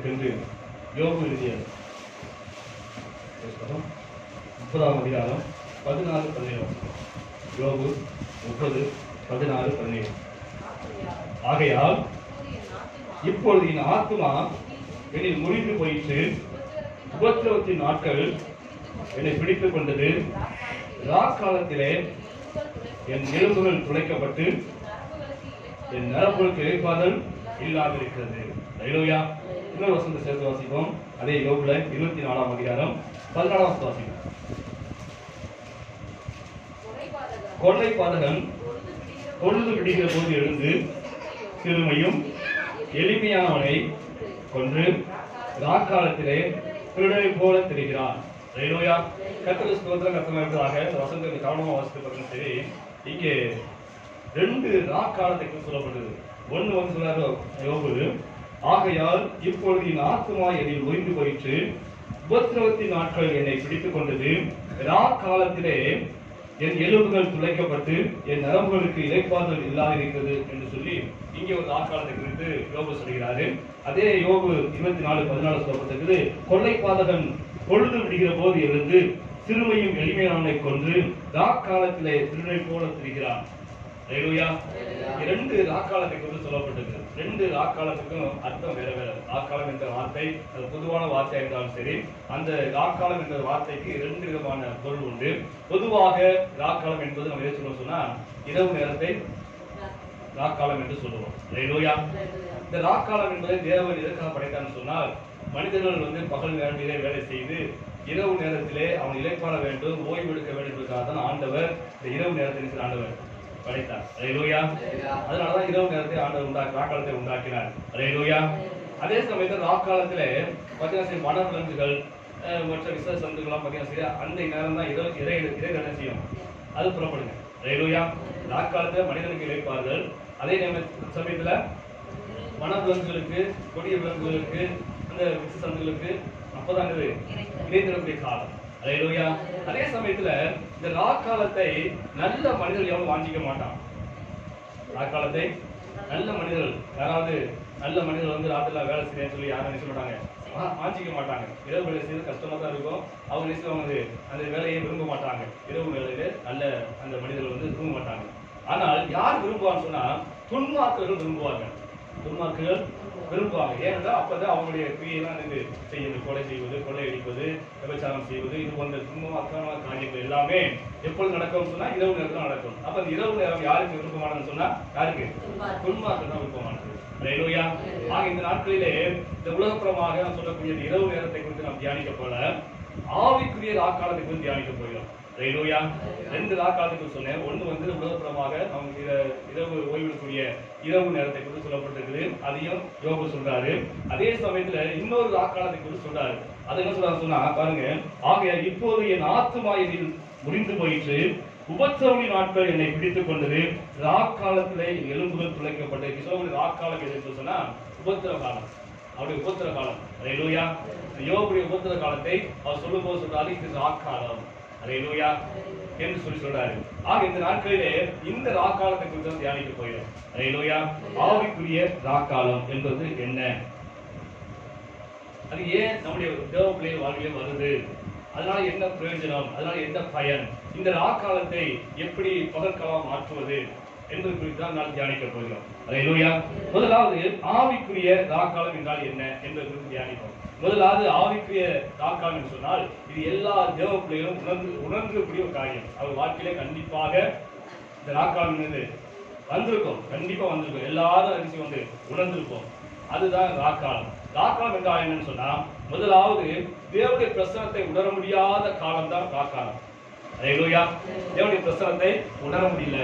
என்று யோபு எழுதிய புத்தகம் 30ஆம் அதிகாரம் 14-17. யோபு 30:14-17. ஆகையால் இப்பொழுது என் ஆத்துமா என்னில் முறிந்து போயிற்று, உபத்திரவத்தின் நாட்கள் என்னை பிடித்துக் கொண்டது. ராக்காலத்திலே என் எலும்புகள் துளைக்கப்பட்டு என் நரம்புகளுக்கு இளைப்பாறுதல் இல்லாதிருக்கிறது. ஹல்லேலூயா. இன்னொரு வசனத்தை சேர்த்து வாசிப்போம். அதே யோபுல 24ஆம் அதிகாரம் 14ஆம் வாசிப்போம். கொள்ளை பாதகன் பொழுது விடுகிற போது எழுந்து சிறுமையும் எளிமையானவனை கொன்று ராக்காலத்திலே திருடனை போல தெரிகிறான். ஹல்லேலூயா. கர்த்தருக்கு ஸ்தோத்திரம். கர்த்தருக்காக இந்த வசனத்தை கவனமாக வாசித்து பாருங்க. சரி, இங்கே 2 ராக்காலத்தை சொல்லப்படுது. ஒன்று வந்து சொல்றாரு யோபு, ஆகையால் இப்பொழுது என் ஆத்துமா என்னில் முறிந்து போயிற்று, உபத்திரவத்தின் நாட்கள் என்னை பிடித்துக் கொண்டது. ராக்காலத்திலே என் எலும்புகள் துளைக்கப்பட்டு என் நரம்புகளுக்கு இளைப்பாறுதல் இல்லாதிருக்கிறது என்று சொல்லி இங்கே ஒரு ராக்காலத்தை குறித்து யோபு சொல்கிறாரு. அதே யோபு 24:14 சொல்லப்பட்டிருக்குது, கொள்ளை பாதகன் பொழுது விடுகிற போது எழுந்து சிறுமையும் எளிமையானவனை கொன்று ராக்காலத்திலே திருடனை போல திரிகிறான். ஹல்லேலூயா. 2 ராக்காலத்தை குறித்து சொல்லப்பட்டிருக்கு. 2 ராக்காலத்துக்கும் அர்த்தம் வேற வேற. ராக்காலம் என்ற வார்த்தை அது பொதுவான வார்த்தை என்றாலும் சரி, அந்த ராக்காலம் என்ற வார்த்தைக்கு 2 விதமான பொருள் உண்டு. பொதுவாக ராக்காலம் என்பது நம்ம எது சொல்லுவோம் சொன்னா, இரவு நேரத்தை ராக்காலம் என்று சொல்லுவோம். ஹல்லேலூயா. இந்த ராக்காலம் என்பதை தேவன் எதற்காக படைத்தான்னு சொன்னால், மனிதர்கள் வந்து பகல் நேரத்திலே வேலை செய்து இரவு நேரத்திலே அவன் இளைப்பாற வேண்டும், ஓய்வு எடுக்க வேண்டும் என்பதற்காக தான் ஆண்டவர் இந்த இரவு நேரத்தை ஆண்டவர் படைத்தார். ஹல்லேலூயா. அதனாலதான் இரவு நேரத்தை ஆண்டவர் ராக்காலத்தை உண்டாக்கினார். ஹல்லேலூயா. அதே சமயத்தில் ராக்காலத்திலே பார்த்தீங்கன்னா வனவிலங்குகள் மற்ற விசேஷ சந்துக்கள்லாம் பார்த்தீங்கன்னா அந்த நேரம் தான் இறை என்ன செய்யும், அது புறப்படுங்க. ஹல்லேலூயா. ராக்காலத்தில் மனிதனுக்கு இளைப்பாறுதல், அதே சமயத்துல வனவிலங்குகளுக்கு கொடிய விலங்குகளுக்கு அந்த விசேஷ சந்துகளுக்கு அப்பதான் இடைத்தரக்கூடிய காலம். ஹல்லேலூயா. அதே சமயத்துல இந்த ராக்காலத்தை நல்ல மனிதர்கள் யாரும் வாஞ்சிக்க மாட்டான். ராக்காலத்தை நல்ல மனிதர்கள் யாராவது நல்ல மனிதர்கள் வந்து ராத்திரில வேலை செய்ய சொல்லி யாரும் நினைச்ச மாட்டாங்க, வாஞ்சிக்க மாட்டாங்க. இரவு வேலை செய்யறது கஷ்டமா தான் இருக்கும். அவங்க நினைச்சவங்க அந்த வேலையை விரும்ப மாட்டாங்க. இரவு வேலையில நல்ல அந்த மனிதர்கள் வந்து விரும்ப மாட்டாங்க. ஆனால் யார் விரும்புவான்னு சொன்னா துன்மார்க்கர்கள் விரும்புவாங்க. துன்மார்க்கர்கள் விரும்புவாங்க. ஏனென்றால் அப்பதான் அவங்களுடைய கிரியெல்லாம் செய்யுது, கொலை செய்வது, கொள்ளையடிப்பது, விபச்சாரம் செய்வது, இது போன்ற துன்பமான காரியங்கள் எல்லாமே எப்பொழுது நடக்கும் சொன்னா இரவு நேரத்தில் நடக்கும். அப்ப அந்த இரவு நேரம் யாருக்கு விருப்பமானதுன்னு சொன்னா யாருக்கு? துன்மார்க்கம் தான் விருப்பமானது. ஹல்லேலூயா. ஆக இந்த நாட்களிலே இந்த உலகப்புறமாக சொல்லக்கூடிய இரவு நேரத்தை குறித்து நாம் தியானிக்க போல ஆவிக்குரிய ராக்காலத்தை குறித்து தியானிக்க போகிறோம். ஹல்லேலூயா. 2 ராக்காலத்துக்கு சொன்னேன். ஒன்று வந்து உலகப்புறமாக அவங்க இரவு ஓய்வெடுக்கக்கூடிய இரவு நேரத்தை குறித்து சொல்லப்பட்டிருக்குது. அதையும் யோபு சொல்றாரு. அதே சமயத்துல இன்னொரு ராக்காலத்தை குறித்து சொல்றாரு. அதை என்ன சொல்றாரு சொன்னா பாருங்க, ஆகையால் இப்போது என் ஆத்துமா என்னில் முறிந்து போயிற்று, உபத்திரவத்தின் நாட்கள் என்னை பிடித்துக் கொண்டது. ராக்காலத்திலே எலும்புகள் துளைக்கப்பட்டு சொல்லக்கூடிய ராக்காலம் எது சொன்னா உபத்திர காலம். அவருடைய உபத்திர காலம். ஹல்லேலூயா. யோபுடைய உபத்திர காலத்தை அவர் சொல்லும் போது சொல்றாரு, இது ராக்காலம். ஹல்லேலூயா என்று சொல்றாரு. ஆக இந்த நாட்களிலே இந்த ராக்காலத்தை குறித்து தியானிக்க போகிறோம். ஹல்லேலூயா. ஆவிக்குரிய ராக்காலம் என்பது என்ன, அது ஏன் நம்முடைய தேவ பிள்ளைகள் வாழ்க்கையிலே வருது, அதனால என்ன பிரயோஜனம், அதனால என்ன பயன், இந்த ராக்காலத்தை எப்படி பகற்காலம் மாற்றுவது என்பது குறித்து தான் நான் தியானிக்க போகிறோம். ஹல்லேலூயா. முதலாவது ஆவிக்குரிய ராக்காலம் என்றால் என்ன என்பது குறித்து தியானிப்போம். முதலாவது ஆவிக்குரிய ராக்காலம் என்று சொன்னால் இது எல்லா தேவ பிள்ளைகளும் உணர்ந்தக்கூடிய ஒரு காரியம். அவர் வாழ்க்கையிலே கண்டிப்பாக இந்த ராக்காலம் வந்திருக்கும், கண்டிப்பா வந்திருக்கும். எல்லாரும் அரிசி வந்து உணர்ந்திருப்போம். அதுதான் ராக்காலம். ராக்காலம் என்றால் என்னன்னு சொன்னா முதலாவது தேவனுடைய பிரசனத்தை உணர முடியாத காலம் தான் ராக்காலம். ஹல்லேலூயா. தேவனுடைய பிரசனத்தை உணர முடியல,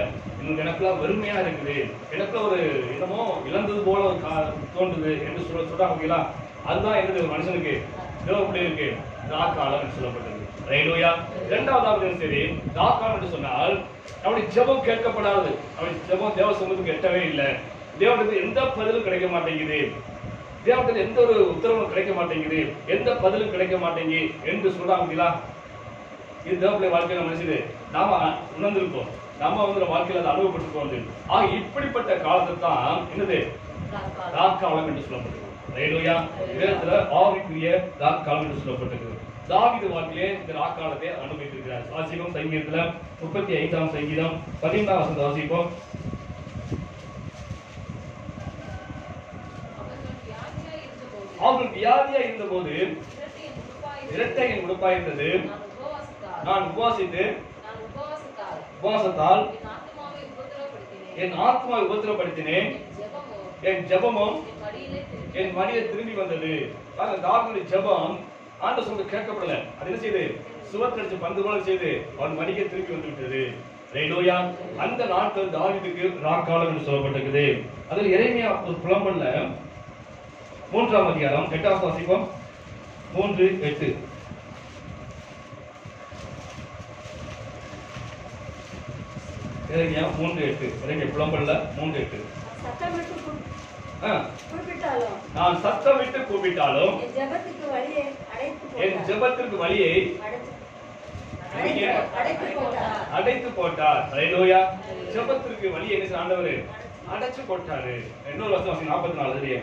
எனக்குலாம் வெறுமையா இருக்குது, எனக்குள்ள ஒரு என்னமோ இழந்தது போல ஒரு தோன்றுது என்று சொல்றாங்க. அதுதான் என்னது ஒரு மனுஷனுக்கு தேவ பிள்ளைகளுக்கு ராக்காலம் என்று சொல்லப்பட்டது. ஹல்லேலூயா. இரண்டாவதாவது சரி, ராக்காலம் என்று சொன்னால் அவருடைய ஜெபம் கேட்கப்படாது, அவருடைய ஜெபம் தேவ சமூகத்துக்கு எட்டவே இல்லை, தேவனுக்கு எந்த பதிலும் கிடைக்க மாட்டேங்குது, தேவனுக்கு எந்த ஒரு உத்தரவும் கிடைக்க மாட்டேங்குது, எந்த பதிலும் கிடைக்க மாட்டேங்குது என்று சொல்றாங்களா. இது தேவப்பிள்ளை வாழ்க்கையில மனுஷது நாம உணர்ந்திருப்போம், நாம வந்து வாழ்க்கையில அதை அனுபவப்பட்டிருக்கோம். ஆக இப்படிப்பட்ட காலத்தை தான் என்னது ராக்காலம் என்று சொல்லப்படுது. ஹல்லேலூயா. வேதத்துல ஆவிக்குரிய ராக்காலம் என்று சொல்லப்பட்டிருக்கிறது. தாவீது வாழ்க்கையிலே இந்த ராக்காலத்தை அனுபவித்திருக்கிறார். வாசிப்போம் சங்கீதத்துல 35ஆம் சங்கீதம் 15ஆம் வசனம் வாசிப்போம். அவர்கள் வியாதியா இருந்தபோது இரட்டையின் உடுப்பாய் இருந்தது. நான் உபவாசத்தால் என் ஆத்மாவை உபத்திரப்படுத்தினேன். என் ஜெபமும் என் மடியிலே திரும்பி வந்தது. தாவீதுடைய ஜெபம் ஆண்டவர் சொல்ல கேட்கப்படல. அது என்ன செய்து சுவத்தடிச்சு பந்து போல செய்து அவன் மடிக்கே திரும்பி வந்து விட்டது. ஹல்லேலூயா. அந்த நாட்கள் தாவீதுக்கு ராக்காலம் என்று சொல்லப்பட்டிருக்குது. அதில் எரேமியா ஒரு புலம்பல்ல 3ஆம் அதிகாரம் 8ஆம் வாசிப்போம். 3:8. எரேமியா 3:8. எரேமியா புலம்பல்ல 3:8. நான் சத்தமிட்டு கூப்பிட்டாலும் என் ஜெபத்திற்கு வழியை அடைத்து போட்டார். ஹல்லேலூயா. ஜெபத்திற்கு வழியை என்ன ஆண்டவர் அடைச்சு போட்டாரு. இன்னொரு வசனம் 44.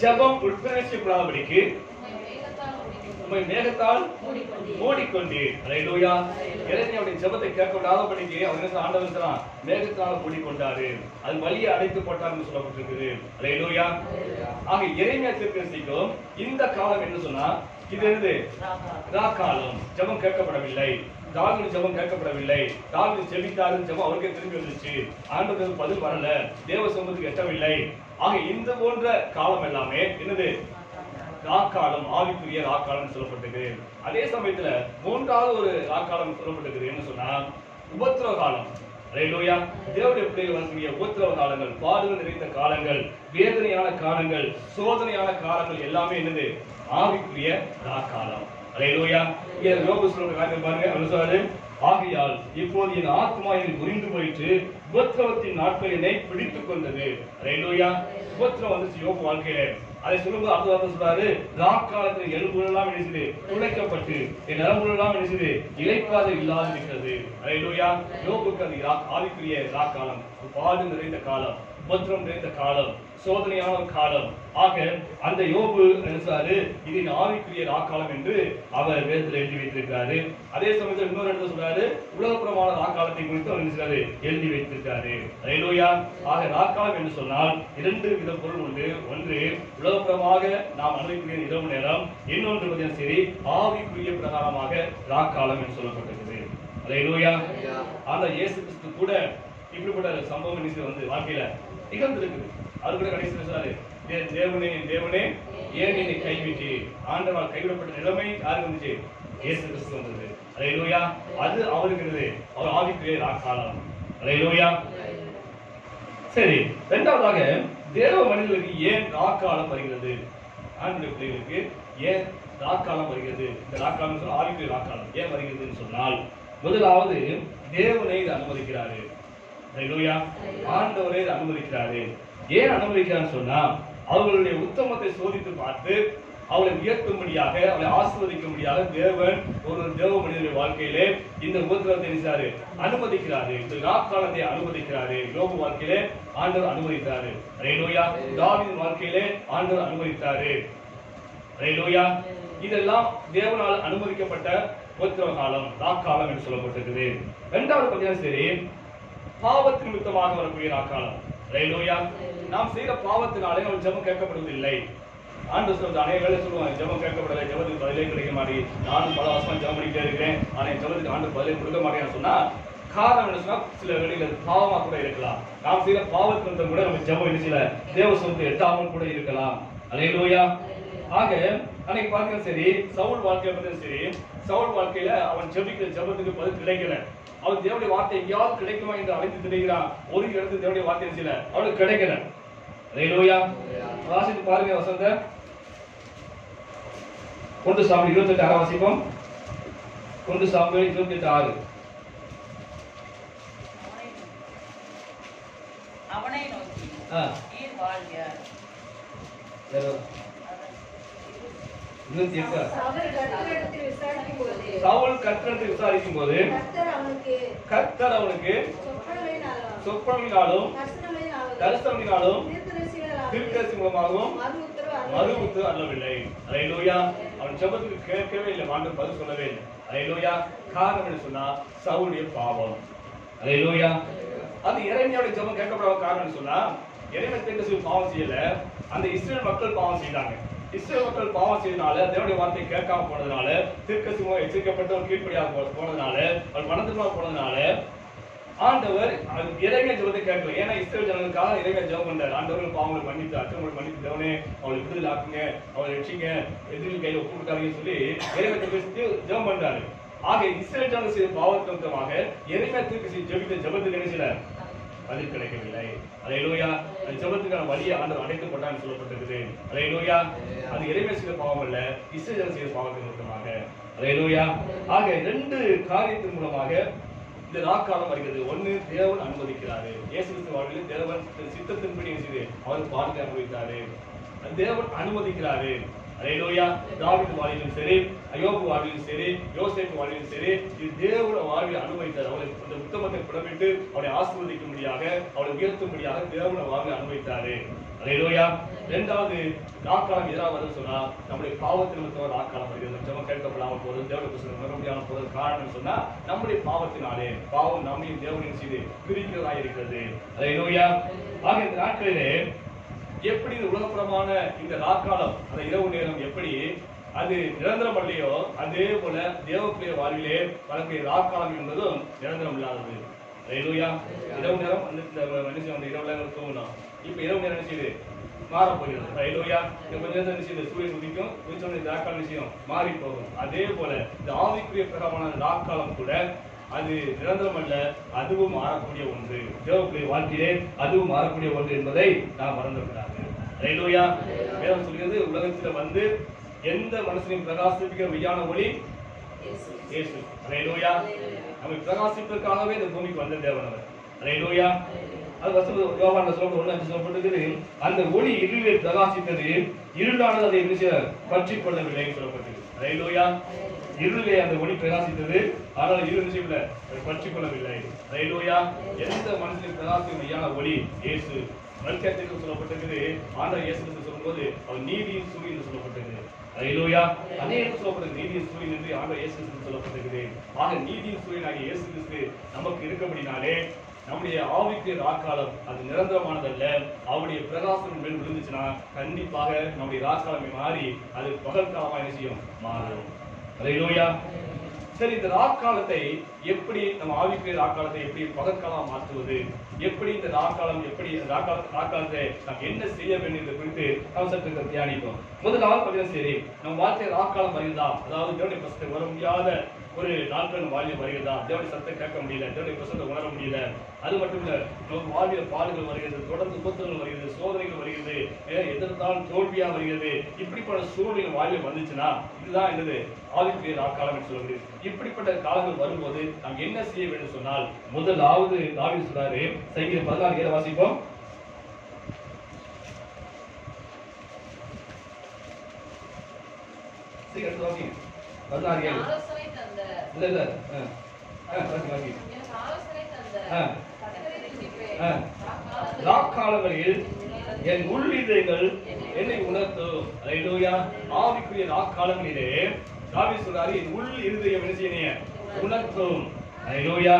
ஜெபம் உட்பிரவேசிக்கக்கூடாதபடிக்கு உம்மை மேகத்தால் மூடிக்கொண்டீர். ஹல்லேலூயா. எரேமியாவுடைய ஜெபத்தை கேட்க விடாதபடிக்கு அவர் என்ன ஆண்டவர் சொல்றான், மேகத்தால் மூடிக்கொண்டாரு. அது வழியை அடைத்து போட்டார்னு சொல்லப்பட்டிருக்குது. ஹல்லேலூயா. ஆக எரேமியா தீர்க்கதரிசிக்கும் இந்த காலம் என்ன சொன்னா, இது என்னது ராக்காலம். ஜெபம் கேட்கப்படவில்லை. தாவீது ஜெபம் கேட்கப்படவில்லை. தாவீது ஜெபித்தாரு, ஜெபம் அவருக்கே திரும்பி வந்துச்சு. ஆண்டவருக்கு பதில் வரல, தேவ சமூகத்துக்கு எட்டவில்லை. ஆக இந்த போன்ற காலம் எல்லாமே என்னது ராக்காலம், ஆவிக்குரிய ராக்காலம் சொல்லப்பட்டிருக்கு. அதே சமயத்துல மூன்றாவது ஒரு ராக்காலம் சொல்லப்பட்டிருக்கு. என்ன சொன்னா உபத்திரவ காலம். ஹல்லேலூயா. தேவனுடைய பிள்ளைகள் வரக்கூடிய உபத்திரவ காலங்கள், பாடுகள் நிறைந்த காலங்கள், வேதனையான காலங்கள், சோதனையான காலங்கள் எல்லாமே என்னது ஆவிக்குரிய ராக்காலம். ஹல்லேலூயா. இங்க யோபு சொல்ற காரியம் பாருங்க. அவர் சொல்றாரு, ஆகையால் இப்போது என் ஆத்மா என்னை புரிந்து போயிட்டு உபத்திரவத்தின் நாட்கள் என்னை பிடித்துக் கொண்டது. ஹல்லேலூயா. உபத்திரம் வந்துச்சு யோபு வாழ்க்கையில. அதை சொல்லும்போது அடுத்த வார்த்தை சொல்றாரு, ராக்காலத்தில் எலும்புகள் எல்லாம் நினைச்சது துளைக்கப்பட்டு என் நரம்புகள் எல்லாம் நினைச்சது இளைப்பாத இல்லாது இருக்கிறது. ஹல்லேலூயா. யோபுக்கு அது ஆவிக்குரிய ராக்காலம், பாடு நிறைந்த காலம், உபத்திரம் நிறைந்த காலம், சோதனையான காலம். ஆக அந்த யோபு நினைச்சாரு இது ஆவிக்குரிய ராக்காலம் என்று அவர் வேதத்தில் எழுதி வைத்திருக்கிறாரு. அதே சமயத்தில் இன்னொரு இடத்துல சொல்றாரு, உலகப்புறமான ராக்காலத்தை குறித்து அவர் நினைச்சாரு எழுதி வைத்திருக்காரு. ஹல்லேலூயா. ஆக ராக்காலம் என்று சொன்னால் இரண்டு வித பொருள் உண்டு. ஒன்று உலகப்புறமாக நாம் அனுபவிக்கிற இரவு நேரம், இன்னொன்று சரி ஆவிக்குரிய பிரகாரமாக ராக்காலம் என்று சொல்லப்பட்டிருக்கிறது. ஹல்லேலூயா. அந்த இயேசு கிறிஸ்து கூட இப்படிப்பட்ட சம்பவம் வந்து வாழ்க்கையில நிகழ்ந்திருக்குது. அது கூட கடைசியில் சொல்றாரு, தேவனே தேவனே ஏன் என்னை கைவிட்டு. ஆண்டவரால் கைவிடப்பட்ட நிலைமை யாருக்கு வந்துச்சு? இயேசு கிறிஸ்து வந்தது. ஹல்லேலூயா. அது அவருக்கு அவர் ஆவிக்குரிய ராக்காலம். ஹல்லேலூயா. சரி, இரண்டாவதாக தேவ மனிதர்களுக்கு ஏன் ராக்காலம் வருகிறது? ஆண்டவருடைய பிள்ளைகளுக்கு ஏன் ராக்காலம் வருகிறது? இந்த ராக்காலம் ஆவிக்குரிய ராக்காலம் ஏன் வருகிறதுன்னு சொன்னால், முதலாவது தேவனை இதை அனுமதிக்கிறாரு. ஹல்லேலூயா. ஆண்டவரே இதை அனுமதிக்கிறாரு. ஏன் அனுமதிக்கிறான்னு சொன்னா, அவர்களுடைய உத்தமத்தை சோதித்து பார்த்து அவளை உயர்த்தும்படியாக, அவளை ஆசீர்வதிக்கும்படியாக தேவன் ஒரு தேவ மனிதனுடைய வாழ்க்கையிலே இந்த உபத்திரவத்தை அனுமதிக்கிறாரு. இந்த ராக்காலத்தை அனுமதிக்கிறாரு. யோபு வாழ்க்கையிலே ஆண்டவர் அனுமதித்தாரு. ஹல்லேலூயா. தாவீதின் வாழ்க்கையிலே ஆண்டவர் அனுமதித்தாரு. ஹல்லேலூயா. இதெல்லாம் தேவனால் அனுமதிக்கப்பட்ட உபத்திரவ காலம், ராக்காலம் என்று சொல்லப்பட்டிருக்குது. இரண்டாவது பார்த்தீங்கன்னா சரி, பாவத்தின் நிமித்தமாக வரக்கூடிய ராக்காலம். ஹல்லேலூயா. நாம் செய்த பாவத்தினாலே நம்ம ஜெபம் கேட்கப்படுவதில்லை. ஆண்டவர் சொல்றது அநேக வேளை சொல்லுவாங்க, ஜெபம் கேட்கப்படலை, ஜெபத்துக்கு பதிலே கிடைக்க மாட்டேங்குது. நானும் பல வருஷமா ஜெபம் பண்ணிட்டே இருக்கிறேன், ஆனா என் ஜெபத்துக்கு ஆண்டவர் பதிலே கொடுக்க மாட்டேன்னு சொன்னா காரணம் என்ன சொன்னா, சில வேளையில் பாவமா கூட இருக்கலாம். நாம் செய்த பாவத்தின் கூட நம்ம ஜெபம் என்ன சில தேவ சொத்து எட்டாமல் கூட இருக்கலாம். ஹல்லேலூயா. ஆக அன்னைக்கு பார்த்தீங்கன்னா சரி, சவுல் வாழ்க்கையை பார்த்தீங்கன்னா சரி, சவுல் வாழ்க்கையில அவன் ஜெபிக்கிற ஜெபத்துக்கு பதில் கிடைக்கல. அவன் தேவனுடைய வார்த்தை எங்கேயாவது கிடைக்குமா என்று அழைத்து திரிகிறான். ஒரு இடத்துல தேவனுடைய வார்த்தை சில அவனுக்கு கிடைக்கல. ஹல்லேலூயா. வாசித்து பாருங்க வசந்த 1 சாமுவேல் 28 வாசிப்போம். 1 சாமுவேல் 28:6. அவனை நோக்கி நீர் வாழ்க. சவுல் கர்த்தரிடத்தில் விசாரிக்கும் போது கர்த்தர் அவனுக்கு சொப்பனங்களினாலும் தரிசனங்களினாலும் தீர்க்கதரிசி மூலமாகவும் மறு உத்தரவு அருளவில்லை. அல்லேலூயா. அவன் ஜெபத்துக்கு கேட்கவே இல்லை, ஆண்டவர் பதில் சொல்லவே இல்லை. அல்லேலூயா. காரணம் என்ன சொன்னா சவுலுடைய பாவம். அல்லேலூயா. அது எரேமியாவுடைய ஜெபம் கேட்கப்படாத காரணம் சொன்னா எரேமியா தீர்க்கதரிசி பாவம் செய்யல, அந்த இஸ்ரவேல் மக்கள் பாவம் செய்தாங்க. இஸ்ரவேல் மக்கள் பாவம் செய்தனால, தேவனுடைய வார்த்தையை கேட்காம போனதுனால, தீர்க்கதரிசி எச்சரிக்கப்பட்டவன் கீழ்ப்படியாக போனதுனால, அவன் மனதிற்குமா போனதுனால ஆண்டவர் எரேமியா ஜெபத்தை கேட்கல. ஏன்னா இஸ்ரவேல் ஜனங்களுக்காக எரேமியா ஜெபம் பண்றாரு. ஆண்டவர் பாவங்களை மன்னித்து அற்றங்களை மன்னித்து தேவனே அவளை விடுதலை ஆக்குங்க, அவளை ரட்சிங்க, எதிரில் கையில ஒப்பு கொடுத்தாருன்னு சொல்லி எரேமியா ஜெபம் பண்றாரு. ஆக இஸ்ரவேல் ஜனங்கள் செய்த பாவத்திற்காக எரேமியா தீர்க்கதரிசி ஜெபித்த ஜெபத்துக்கு என்ன செய்யல? பதில் கிடைக்கவில்லை. அல்லேலூயா. அந்த ஜெபத்துக்கான வழியை ஆண்டவர் அடைத்து போட்டான்னு சொல்லப்பட்டிருக்குது. அல்லேலூயா. அது எரேமியா செய்த பாவம் அல்ல, இஸ்ரவேல் ஜனங்கள் செய்த பாவத்தின் மூலமாக. அல்லேலூயா. ஆக ரெண்டு காரியத்தின் மூலமாக இந்த நாட்காலம் வருகிறது. ஒண்ணு, தேவன் அனுமதிக்கிறாரு. இயேசு கிறிஸ்து வாழ்வில் தேவன் சித்தத்தின்படி செய்து அவர் பாடத்தை அனுபவித்தாரு. தேவன் அனுமதிக்கிறாரு. அல்லேலூயா. தாவீது வாழ்விலும் சரி, அயோபு வாழ்விலும் சரி, யோசேப்பு வாழ்விலும் சரி, இது தேவனுடைய வாழ்வில் அனுமதித்தார். அவளை அந்த உத்தமத்தை புடமிட்டு அவளை ஆசீர்வதிக்கும்படியாக, அவளை உயர்த்தும்படியாக தேவனுடைய வாழ்வில் அனுமதித்தாரு. அல்லேலூயா. இரண்டாவது நாட்காலம் எதிராக வந்து சொன்னா நம்முடைய பாவத்தின் நிமித்தம் நாட்காலம் வருகிறது. ஜெபம் கேட்கப்படாமல் போறது, தேவனுடைய புத்தகத்தை உணர முடியாமல் போறது காரணம் சொன்னா நம்முடைய பாவத்தினாலே. பாவம் நம்மையும் தேவனையும் செய்து பிரிக்கிறதா இருக்கிறது. அல்லேலூயா. ஆக இந்த நாட்களிலே எப்படி உலகப்புறமான இந்த நாட்காலம், அந்த இரவு நேரம் எப்படி அது நிரந்தரம் இல்லையோ, அதே போல தேவப்பிரிய வாழ்விலே வரக்கூடிய நாட்காலம் என்பதும் நிரந்தரம் இல்லாதது. அல்லேலூயா. இரவு நேரம் அந்த இரவு நேரம் தூங்கணும். இப்ப இரவு நேரம் என்ன செய்யுது? மாறப்போகிறது. அல்லேலூயா. கொஞ்ச நேரத்தில் என்ன செய்யுது? சூரியன் உதிக்கும், உதிச்சோட இந்த நாட்காலம் விஷயம் மாறி போகும். அதே போல இந்த ஆவிக்குரிய பிரகாரமான நாட்காலம் கூட அது நிரந்தரம் அல்ல, அதுவும் மாறக்கூடிய ஒன்று. தேவனுடைய வாழ்க்கையிலே அதுவும் மாறக்கூடிய ஒன்று என்பதை நாம் மறந்துவிடாது. அல்லேலூயா. வேதம் சொல்கிறது, உலகத்துல வந்து எந்த மனுஷனையும் பிரகாசிப்பிக்கிற மெய்யான ஒளி இயேசு. அல்லேலூயா. நம்மை பிரகாசிப்பதற்காகவே இந்த பூமிக்கு வந்த தேவன் அவர். அல்லேலூயா. அது வசனம் யோவான்ல சொல்லப்பட்டிருக்கிறது, அந்த ஒளி இருளிலே பிரகாசித்தது, இருளானது அதை பற்றிக் கொள்ளவில்லை சொல்லப்பட்டிருக்கு. அல்லேலூயா. இருளிலே அந்த ஒளி பிரகாசித்தது, ஆனால் இருள் செய்யவில்லை, பற்றிக் கொள்ளவில்லை. அல்லேலூயா. எந்த மனுஷனுக்கு பிரகாசிக்கும் மெய்யான ஒளி இயேசு. மல்கியாவுக்கு சொல்லப்பட்டிருக்கிறது, ஆண்டவர் இயேசு கிறிஸ்து சொல்லும்போது அவர் நீதியின் சூரியன் என்று சொல்லப்பட்டிருக்கிறது. அல்லேலூயா. அதே சொல்லப்பட்டிருக்கிறது, நீதியின் சூரியன் என்று ஆண்டவர் இயேசு கிறிஸ்து சொல்லப்பட்டிருக்கிறது. ஆக நீதியின் சூரியனாகிய இயேசு கிறிஸ்து நமக்கு இருக்கப்படினாலே நம்முடைய ஆவிக்குரிய ராக்காலம் அது நிரந்தரமானதல்ல. அவருடைய பிரகாசம் மேல் விழுந்துச்சுன்னா கண்டிப்பாக நம்முடைய ராக்காலமே மாறி அது பகல் காலமா என்ன செய்யும்? மாறும். அல்லேலூயா. சரி, இந்த ராக்காலத்தை எப்படி நம்ம ஆவிக்குரிய ராக்காலத்தை எப்படி பகற்காலமா மாற்றுவது, எப்படி இந்த ராக்காலம் எப்படி ராக்காலத்தை நாம் என்ன செய்ய வேண்டியது குறித்து நாம் சற்று தியானிப்போம். முதலாவது பார்த்தீங்கன்னா, சரி நம்ம வாழ்க்கை ராக்காலம் வருகிறதா, அதாவது தேவனுடைய பிரசனத்தை வர முடியாத ஒரு நாட்கள் வாழ்வில் வருகிறதா, தேவனுடைய சத்தத்தை கேட்க முடியல, தேவனுடைய பிரசனத்தை உணர முடியல. அது மட்டும் இல்ல, நமக்கு வாழ்வில் பாடுகள் வருகிறது, தொடர்ந்து உபத்திரங்கள் வருகிறது, சோதனைகள் வருகிறது, எதிர்த்தாலும் தோல்வியா வருகிறது. இப்படிப்பட்ட சூழ்நிலை வாழ்வில் வந்துச்சுன்னா இதுதான் என்னது? ஆவிக்குரிய ராக்காலம் என்று சொல்கிறது. இப்படிப்பட்ட காலங்கள் வரும்போது நாம் என்ன செய்ய வேண்டும் சொன்னால், முதலாவது தாவீது சொல்றாரு, சங்கீதம் 16:7 வாசிப்போம். சீக்கிரம் வாசிங்க. 16:7. இல்ல ராக்காலங்களில் என் உள் இதயங்கள் என்னை உணர்த்தும். அல்லேலூயா. ஆவிக்குரிய ராக்காலங்களிலே தாவீது சொல்றாரு, என் உள் இருதயம் என்ன செய்யணும்? உணர்த்தும். அல்லேலூயா.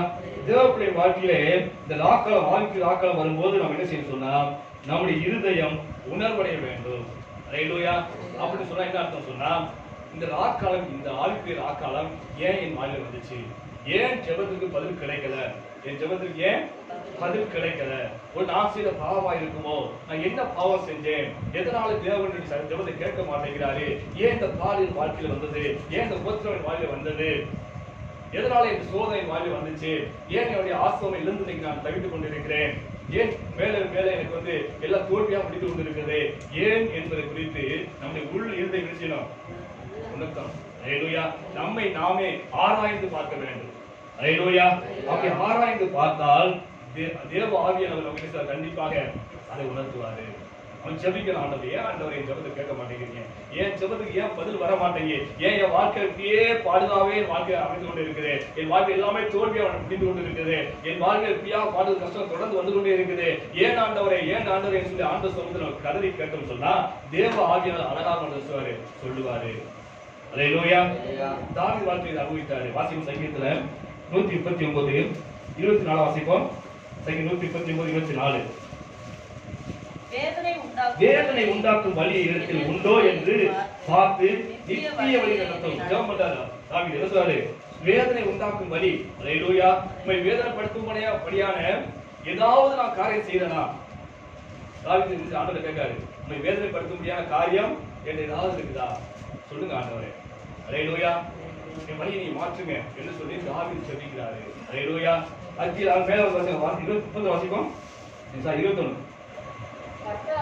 தேவனுடைய வாழ்க்கையிலே இந்த ராக்காலம், ஆவிக்குரிய ராக்காலம் வரும்போது நாம் என்ன செய்யணும் சொன்னா, நம்முடைய இருதயம் உணர்வடைய வேண்டும். அல்லேலூயா. அப்படின்னு சொன்னா என்ன அர்த்தம் சொன்னா, இந்த ராக்காலம், இந்த ஆவிக்குரிய ராக்காலம் ஏன் என் வாழ்வில் வந்துச்சு? ஏன் ஜெபத்துக்கு பதில் கிடைக்கல? என் ஜெபத்துக்கு ஏன் பதில் கிடைக்கல? ஒரு நான் செய்த பாவமா இருக்குமோ? நான் என்ன பாவம் செஞ்சேன்? எதனால தேவனுடைய ஜெபத்தை கேட்க மாட்டேங்கிறாரு? ஏன் இந்த பாலியல் வாழ்க்கையில வந்தது? ஏன் இந்த உபத்திரவின் வாழ்வில் வந்தது? எதனால இந்த சோதனை வாழ்வில் வந்துச்சு? ஏன் என்னுடைய ஆசிரமம் இழந்து நான் தவித்துக் கொண்டிருக்கிறேன்? ஏன் மேல மேல எனக்கு வந்து எல்லா தோல்வியா முடித்து கொண்டிருக்கிறது? ஏன் என்பதை குறித்து நம்முடைய உள் இருதை விழிச்சினோம். அல்லேலூயா. நம்மை நாமே ஆராய்ந்து பார்க்க வேண்டும். அல்லேலூயா. அப்படி ஆராய்ந்து பார்த்தால் தேவ ஆவியானவர் நமக்கு கண்டிப்பாக அதை உணர்த்துவாரு. அவன் ஜெபிக்கிறான், ஆண்டவர் ஏன் ஆண்டவர் என் ஜெபத்தை கேட்க மாட்டேங்கிறீங்க, ஏன் ஜெபத்துக்கு ஏன் பதில் வர மாட்டேங்க, ஏன் என் வாழ்க்கையே பாடுதாவே என் வாழ்க்கையை அமைந்து கொண்டு இருக்குது, என் வாழ்க்கை எல்லாமே தோல்வி அவனை பிடித்து கொண்டு இருக்குது, என் வாழ்க்கை எப்படியா பாடு கஷ்டம் தொடர்ந்து வந்து கொண்டே இருக்குது, ஏன் ஆண்டவரே சொல்லி ஆண்டவர் சொல்றது நம்ம கதறி கேட்டோம் சொன்னா தேவ ஆவியானவர் அழகாக சொல்லுவாரு. அல்லேலூயா. தாவீது வாழ்க்கையை அனுபவித்தாரு. வாசிக்கும் சங்கீதத்துல 139 24 வாசிப்போம். சங்கீதம் 139 24. வேதனை உண்டாக்கும் வழி இடத்தில் உண்டோ என்று பார்த்து நித்திய வழி நடத்தும். ஜெபம் பண்றாரு தாவீது. என்ன சொல்றாரு? வேதனை உண்டாக்கும் வழி. அல்லேலூயா. உம்மை வேதனைப்படுத்தும்படியான ஏதாவது நான் காரியம் செய்தனா? தாவீது ஆண்டவரை கேட்காரு, உம்மை வேதனைப்படுத்தும்படியான காரியம் என்று ஏதாவது இருக்குதா? சொல்லுங்க ஆண்டவரே. அல்லேலூயா. என் வழியை நீ மாற்றுங்க என்று சொல்லி தாவீது ஜெபிக்கிறாரு. அல்லேலூயா. அத்தியில் மேல வாசிப்போம். 21.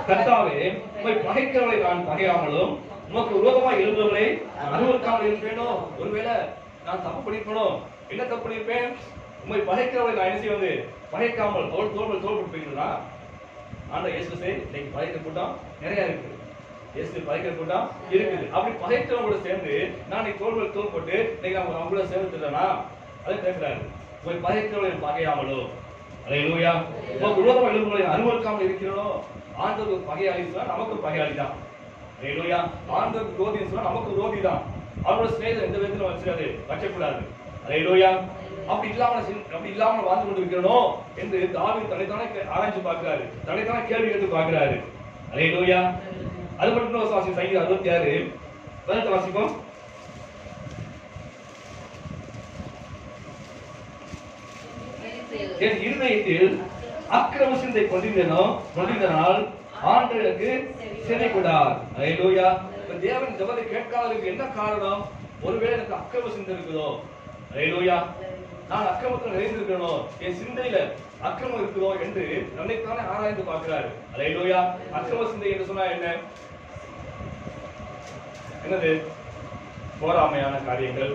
கர்த்தாவே, உம்மை பகைக்கிறவர்களை நான் பகையாமலும் உமக்கு விரோதமாக எழுந்தவர்களை அருவருக்காமல் இருப்பேனோ? ஒருவேளை நான் தப்பு பண்ணிருப்பேனோ? என்ன தப்பு பண்ணிருப்பேன்? உம்மை பகைக்கிறவர்களை நான் என்ன செய்வது? பகைக்காமல் தோல் போய்க்கிறதா? ஆண்டவர் இயேசுவே இன்னைக்கு பகைக்கிற கூட்டம் நிறைய இருக்குது. இயேசு பகைக்கிற கூட்டம் இருக்குது. அப்படி பகைக்கிறவங்களோட சேர்ந்து நான் தோல் போட்டு இன்னைக்கு அவங்களோட சேர்ந்துட்டேனா? அதை கேட்கிறாரு. உம்மை பகைக்கிறவர்களை பகையாமலோ? அல்லேலூயா. உமக்கு விரோதமாக எழுந்தவர்களை அருவருக்காமல் இருக்கிறனோ? ஆண்டவருக்கு பகையாளி சொன்னா நமக்கு பகையாளி தான். அல்லேலூயா. ஆண்டவருக்கு விரோதின்னு சொன்னா நமக்கு விரோதி தான். அவரோட ஸ்நேகிதர் எந்த விதத்திலும் வச்சக்கூடாது. அல்லேலூயா. அப்படி இல்லாம வாழ்ந்து கொண்டிருக்கிறனோ என்று தாவீது தன்னைத்தானே ஆராய்ச்சி பார்க்கிறாரு, தன்னைத்தானே கேள்வி கேட்டு பார்க்கிறாரு. அல்லேலூயா. அது மட்டும் வாசிக்கும் சங்கீதம் 66 பதினெட்டு வாசிப்போம். என் இருதயத்தில் அக்கிரம சிந்தை கொண்டிருந்தனால் ஆண்டவருக்கு செவி கொடார். அல்லேலூயா. தேவன் ஜெபத்தை கேட்காததுக்கு என்ன காரணம்? ஒருவேளை எனக்கு அக்கிரம சிந்தை இருக்குதோ? அல்லேலூயா. நான் அக்கிரமத்தில் நிறைந்திருக்கனோ, என் சிந்தையில அக்கிரமம் இருக்குதோ என்று தன்னைத்தானே ஆராய்ந்து பார்க்கிறாரு. அல்லேலூயா. அக்கிரம சிந்தை என்று சொன்னா என்னது? போராமையான காரியங்கள்,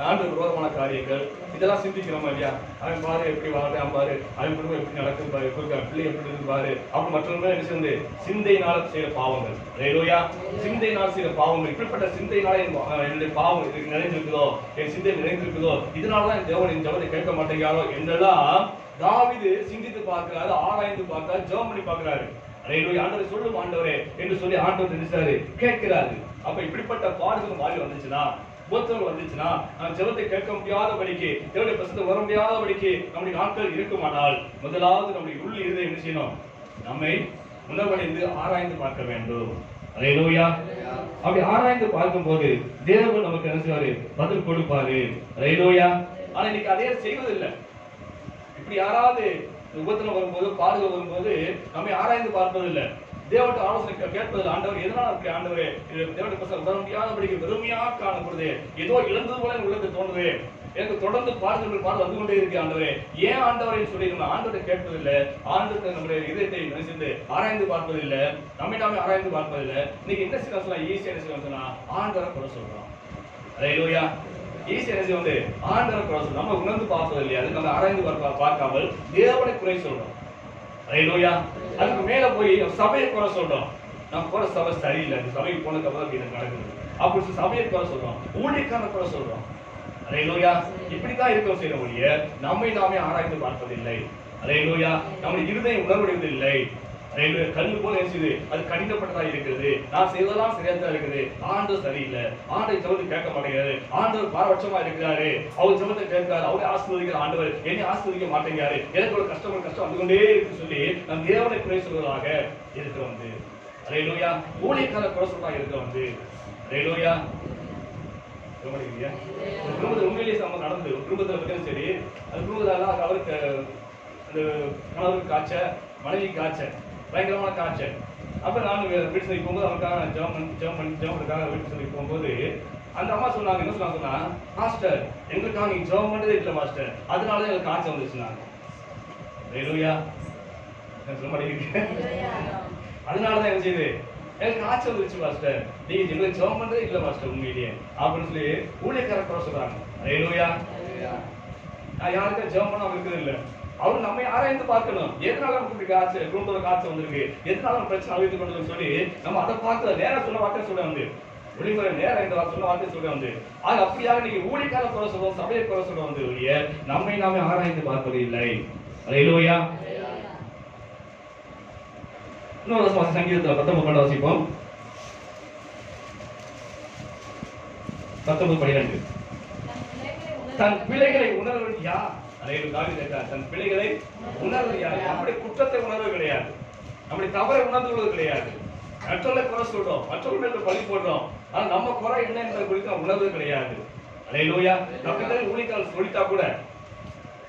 ஆண்டு விரோதமான காரியங்கள், இதெல்லாம் சிந்திக்கிறோமா இல்லையா? அவன் பாரு எப்படி வாழ்றான் பாரு, அவன் குடும்பம் எப்படி நடக்குது பாரு, பிள்ளை எப்படி இருக்கு பாரு, அப்படி மற்றவங்க என்ன செய்வது? சிந்தையினால செய்யற பாவங்கள். அல்லேலூயா. சிந்தையினால் செய்யற பாவங்கள். இப்படிப்பட்ட சிந்தையினால என்னுடைய பாவம் நிறைந்திருக்குதோ, என் சிந்தை நிறைந்திருக்குதோ, இதனாலதான் என் தேவன் என் ஜெபத்தை கேட்க மாட்டேங்கிறாரோ என்றெல்லாம் தாவீது சிந்தித்து பார்க்கிறாரு, ஆராய்ந்து பார்க்கிறாரு, ஜெபம் பண்ணி பார்க்கிறாரு. அல்லேலூயா. ஆண்டவரே சொல்லும் ஆண்டவரே என்று சொல்லி ஆண்டவர் தெரிஞ்சாரு, கேட்கிறாரு. அப்ப இப்படிப்பட்ட பாடுகள் மாறி வந்துச்சுன்னா, உபத்திரவம் வந்துச்சுன்னா, நாம் ஜெபத்தை கேட்க முடியாதபடிக்கு, தேவனுடைய பிரசன்னத்தை வர முடியாதபடிக்கு நம்முடைய நாட்கள் இருக்குமானால், முதலாவது நம்முடைய உள் இருதயம் என்ன செய்யணும்? நம்மை உணவடைந்து ஆராய்ந்து பார்க்க வேண்டும். அல்லேலூயா. அப்படி ஆராய்ந்து பார்க்கும் போது தேவன் நமக்கு என்ன செய்வாரு? பதில் கொடுப்பாரு. அல்லேலூயா. ஆனா இன்னைக்கு அதே செய்வதில்லை. இப்படி யாராவது உபத்திரம் வரும்போது, பாடுகள் வரும்போது நம்மை ஆராய்ந்து பார்ப்பதில்லை, தேவட்ட ஆலோசனை கேட்பதில். ஆண்டவர் எதனால் அப்படி ஆண்டவரே தேவட்ட பிரசன்னம் உணர முடியாதபடிக்கு வெறுமையாக காணப்படுது, ஏதோ இழந்தது போல உள்ளது தோணுது, எனக்கு தொடர்ந்து பாடு வந்து கொண்டே இருக்கு ஆண்டவரே, ஏன் ஆண்டவரை சொல்லி நம்ம ஆண்டவரை கேட்பதில்லை, ஆண்டவரை நம்முடைய இதயத்தை நினைச்சிருந்து ஆராய்ந்து பார்ப்பதில்லை, நம்மை நாமே ஆராய்ந்து பார்ப்பதில்லை. இன்னைக்கு என்ன செய்ய ஈஸியா என்ன செய்ய சொன்னா ஆண்டவரை குறை சொல்றோம். அல்லேலூயா. ஈஸியா என்ன செய்ய ஆண்டவரை குறை சொல்றோம். நம்ம உணர்ந்து பார்ப்பது இல்லையா? அது நம்ம ஆராய்ந்து பார்க்காமல் தேவனை குறை சொல்றோம். அல்லேலூயா. அதுக்கு மேல போய் சபையை குறை சொல்றோம். நம்ம போற சபை சரியில்லை, அந்த சபைக்கு போனதுக்கு அப்புறம் இது நடக்குது அப்படி சபையை குறை சொல்றோம், ஊழியக்காரனை குறை சொல்றோம். அல்லேலூயா. இப்படித்தான் இருக்க செய்ய ஒழிய நம்மை நாமே ஆராய்ந்து பார்ப்பதில்லை. அல்லேலூயா. நம்முடைய இருதயம் உணர்வடைவதில்லை. அல்லேலூயா. கல்லு போல இருக்குது, அது கடினப்பட்டதா இருக்கிறது, நான் செய்வதெல்லாம் சரியாதான் இருக்குது, ஆண்டவர் சரியில்லை, ஆண்டவர் ஜெபத்தை கேட்க மாட்டேங்கிறாரு, ஆண்டவர் பாரபட்சமா இருக்கிறாரு, அவர் ஜெபத்தை கேட்கிறாரு, அவரை ஆசீர்வதிக்கிற ஆண்டவர் என்னை ஆசீர்வதிக்க மாட்டேங்கிறாரு, எனக்கு ஒரு கஷ்டம் வந்து கொண்டே இருக்கு சொல்லி நம் தேவனை குறை சொல்வதாக இருக்கிறோம். அல்லேலூயா. ஊழியக்கார குறை சொல்றதாக இருக்கிறோம். அல்லேலூயா. குடும்பத்தில் உண்மையிலேயே சம்பவம் நடந்து குடும்பத்தில் பத்தியும் சரி, அந்த குடும்பத்தால அவருக்கு அந்த கணவருக்கு காய்ச்ச, மனைவி காய்ச்ச, பயங்கரமான காய்ச்சல். அப்ப நான் வீட்டு சொல்லி போகும்போது அவருக்காக ஜெபம் வீட்டு சொல்லி போகும்போது அந்த அம்மா சொன்னாங்க, என்ன சொன்னா, மாஸ்டர் எங்களுக்காக நீங்க ஜெபம் பண்றதே இல்லை மாஸ்டர், அதனாலதான் எனக்கு காய்ச்சல் வந்துச்சுனாங்க. அல்லேலூயா. அதனாலதான் என்ன செய்யுது, எனக்கு காய்ச்சல் வந்துருச்சு மாஸ்டர், நீங்க எங்களுக்கு ஜெபம் பண்றதே இல்லை மாஸ்டர் உண்மையிலேயே அப்படின்னு சொல்லி ஊழியக்கார குறை சொல்றாங்க. அல்லேலூயா. நான் யாருக்கும் ஜெபம் பண்ண இருக்குது இல்லை, அவர் நம்மை ஆராய்ந்து பார்க்கணும். எதனால நமக்கு காய்ச்சல், குடும்பத்தோட காய்ச்சல் வந்திருக்கு, எதனால நம்ம பிரச்சனை அழித்து கொண்டு சொல்லி நம்ம அதை பார்க்கல. நேரம் சொன்ன வார்த்தை சொல்ல வந்து ஒளிமுறை நேரம் இந்த சொன்ன வார்த்தை சொல்ல வந்து ஆக அப்படியாக நீங்க ஊழியக்கார குறை சொல்லுவோம், சபையை குறை சொல்ல வந்து ஒழிய நம்மை நாமே ஆராய்ந்து பார்ப்பது இல்லை. அல்லேலூயா. இன்னொரு சங்கீதத்தில் 19 வாசிப்போம். 19:12. தன் பிள்ளைகளை உணர்வது யார்? தன் பிள்ளைகளை உணர்வது யார்? நம்முடைய குற்றத்தை உணர்வு கிடையாது, நம்முடைய தவறை உணர்ந்து கொள்வது கிடையாது. மற்றவர்களை குறை சொல்றோம், மற்றவர்களுக்கு பழி போடுறோம், ஆனா நம்ம குறை என்ன என்பதை குறித்து நம்ம உணர்வு கிடையாது. அல்லேலூயா. தப்பித்தவரை ஊழியக்காரர் சொல்லிட்டா கூட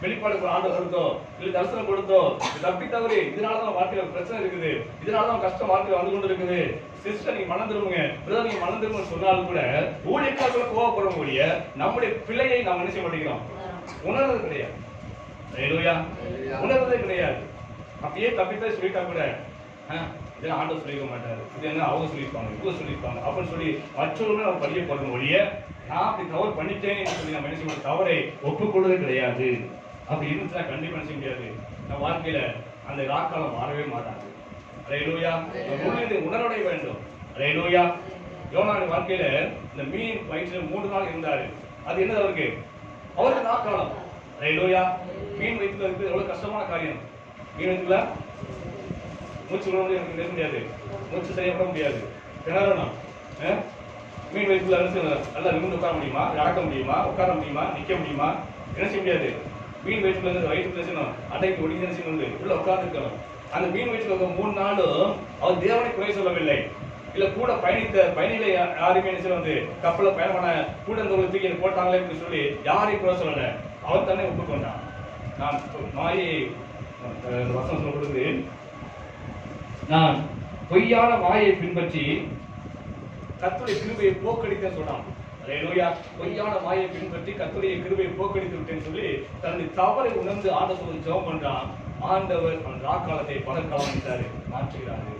வெளிப்பாடு ஆண்டவர் கொடுத்தோ இல்ல தரிசனம் கொடுத்தோ தப்பித்தவரு இதனாலதான் வாழ்க்கையில பிரச்சனை இருக்குது, இதனாலதான் கஷ்டம் வாழ்க்கையில வந்து கொண்டு இருக்குது, சிஸ்டர் நீங்க மனம் திரும்புங்க, பிரதர் நீங்க மனம் திரும்புங்க சொன்னாலும் கூட ஊழியக்காரர்களை கோவப்படும் கூடிய நம்முடைய பிள்ளையை நாம் என்ன செய்ய மாட்டேங்கிறோம், உணர்வது கிடையாது. அல்லேலூயா. உணர்வதே கிடையாது. அப்படியே தப்பித்தவரை சொல்லிட்டா கூட இதெல்லாம் ஆண்டவர் சொல்லிக்க மாட்டாரு, இது என்ன அவங்க சொல்லியிருப்பாங்க, இவங்க சொல்லியிருப்பாங்க அப்படின்னு சொல்லி மற்றவர்கள் நம்ம பள்ளியை போடுற மொழிய நான் அப்படி தவறு பண்ணிட்டேன்னு சொல்லி நம்ம என்ன செய்ய தவறை ஒப்புக்கொள்வது கிடையாது. அப்படி இருந்துச்சுன்னா கண்டிப்பா நினைச்ச முடியாது. நம்ம வாழ்க்கையில அந்த ராக்காலம் மாறவே மாட்டாது. அல்லேலூயா. உணர்வடைய வேண்டும். அல்லேலூயா. யோனாவின் வாழ்க்கையில இந்த மீன் வயிற்றுல 3 நாள் இருந்தாரு. அது என்னது அவருக்கு ராக்காலம். அல்லேலூயா. மீன் வயிற்றுல இருக்குது எவ்வளவு கஷ்டமான காரியம். மீன் வயிற்றுல மூச்சு விட முடியாது, நிற்க முடியாது, மூச்சு சரியா விட முடியாது, திணறணும். மீன் வயிற்றுல நல்லா நிமிர்ந்து உட்கார முடியுமா, நடக்க முடியுமா, உட்கார முடியுமா, நிக்க முடியுமா, என்ன செய்ய முடியாது. மீன் வயிற்றுல இருந்து வயிற்று அடைக்கு ஒடிஞ்சு என்ன செய்யணும், உள்ள உட்கார்ந்து இருக்கணும். அந்த மீன் வயிற்றுல 3 நாளும் அவர் தேவனை குறை சொல்லவில்லை. இல்ல கூட பயணிகளை யாருமே என்ன வந்து கப்பல பயணமான கூட இந்த தூக்கி போட்டாங்களே என்று சொல்லி யாரையும் குறை சொல்லல. அவர் தானே ஒப்புக்கொண்டான். நான் மாயை வசனம் சொல்ல கொடுத்து நான் பொய்யான மாயை பின்பற்றி கர்த்தருடைய கிருபையை போக்கடிக்க சொன்னான். அல்லேலூயா. பொய்யான மாயை பின்பற்றி கர்த்தருடைய கிருபையை போக்கடித்து விட்டேன்னு சொல்லி தன்னுடைய தவறை உணர்ந்து ஆண்டவர் ஜெபம் பண்றான். ஆண்டவர் அந்த ராக்காலத்தை பகற்காலம் மாற்றுகிறாரு.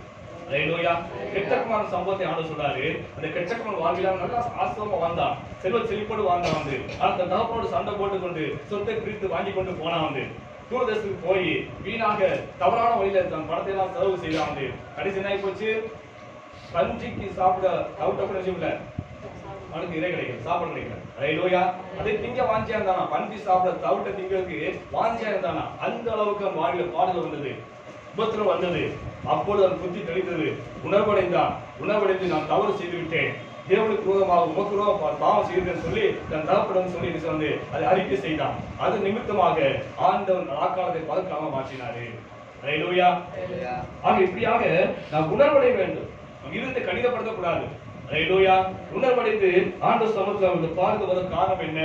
அல்லேலூயா. கெட்டகுமாரன் சம்பவத்தை ஆண்டவர் சொல்றாரு. அந்த கெட்டகுமாரன் வாழ்வில நல்லா ஆசிரமமா வாழ்ந்தான், செல்வ செழிப்போடு வாழ்ந்தான் வந்து. அந்த தகப்பனோடு சண்டை போட்டு கொண்டு சொத்தை பிரித்து வாங்கி கொண்டு போனான் வந்து. தூரதேசத்துக்கு போய் வீணாக தவறான வழியில தன் பணத்தை எல்லாம் செலவு செய்தான் வந்து. கடைசி என்ன போச்சு, பஞ்சிக்கு சாப்பிட தவிட்ட விஷயம்ல அவனுக்கு இறை கிடைக்கும், சாப்பாடு கிடைக்கல. அல்லேலூயா. அதை திங்க வாஞ்சியா இருந்தானா, பஞ்சி சாப்பிட தவிட்ட திங்கிறதுக்கு வாஞ்சியா இருந்தானா. அந்த அளவுக்கு அவன் வாழ்வில் பாடுகள் வந்தது, உபத்திரம் வந்தது. அப்பொழுது அவன் புத்தி தெளிந்தது, உணர்வடைந்தான். உணர்வடைந்து நான் தவறு செய்து விட்டேன், தேவனுக்கு விரோதமாக உமக்கு விரோதமாக பாவம் செய்தேன்னு சொல்லி தன் தகப்படம் சொல்லி வந்து அதை அறிக்கை செய்தான். அது நிமித்தமாக ஆண்டவன் ராக்காலத்தை பதக்காம மாற்றினாரு. அல்லேலூயா. ஆக இப்படியாக நாம் உணர்வடைய வேண்டும், இருந்த கடிதப்படுத்தக்கூடாது. அல்லேலூயா. உணர்வடைந்து ஆண்டவர் சமூகத்தில் பார்க்க வர காரணம் என்ன,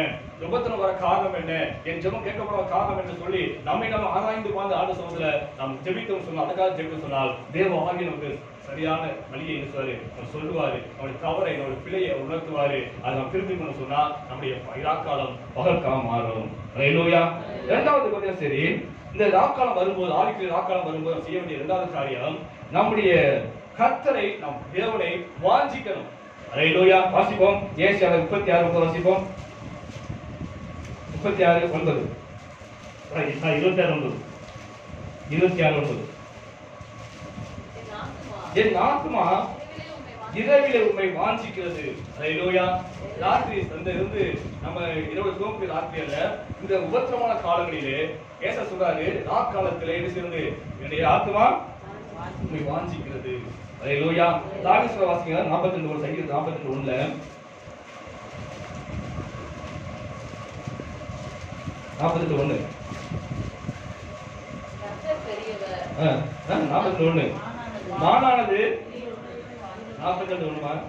உபத்திரம் வர காரணம் என்ன, என் ஜெபம் கேட்கப்பட காரணம் என்று சொல்லி நம்மை நாம் ஆராய்ந்து பார்த்து ஆண்டவர் சமூகத்துல நாம் ஜெபித்தோம் சொன்னால், அதுக்காக ஜெபிக்க சொன்னால் தேவ ஆகிய நமக்கு சரியான வழியை சொல்லுவாரு. அவருடைய தவறை அவருடைய பிழையை உணர்த்துவாரு. அதை நாம் திருப்பி பண்ண சொன்னா நம்முடைய இராக்காலம் பகற்காலம் மாறும். அல்லேலூயா. இரண்டாவது பார்த்தீங்கன்னா சரி, இந்த ராக்காலம் வரும்போது, ஆவிக்குரிய ராக்காலம் வரும்போது செய்ய வேண்டிய இரண்டாவது காரியம் நம்முடைய கர்த்தரை, நம் தேவனை வாஞ்சிக்கணும். அல்லேலூயா. வாசிப்போம். ஏசாயா 36:9 வாசிப்போம். 36:9 26:9 என் ஆத்துமா இரவிலே உம்மை வாஞ்சிக்கிறது. அல்லேலூயா. ராத்திரி இருந்து நம்ம இரவு தூங்கு ராத்திரி அல்ல, இந்த உபத்திரமான காலங்களிலே ஏசா சொல்றாரு, ராக்காலத்திலே என்ன செய்வது, என்னுடைய ஆத்துமா உம்மை வாஞ்சிக்கிறது. அல்லேலூயா. தாவீது சொல்ற வாசிங்க 42 சங்கீதம் 42:1 42:1 42:1 மானானது 42:1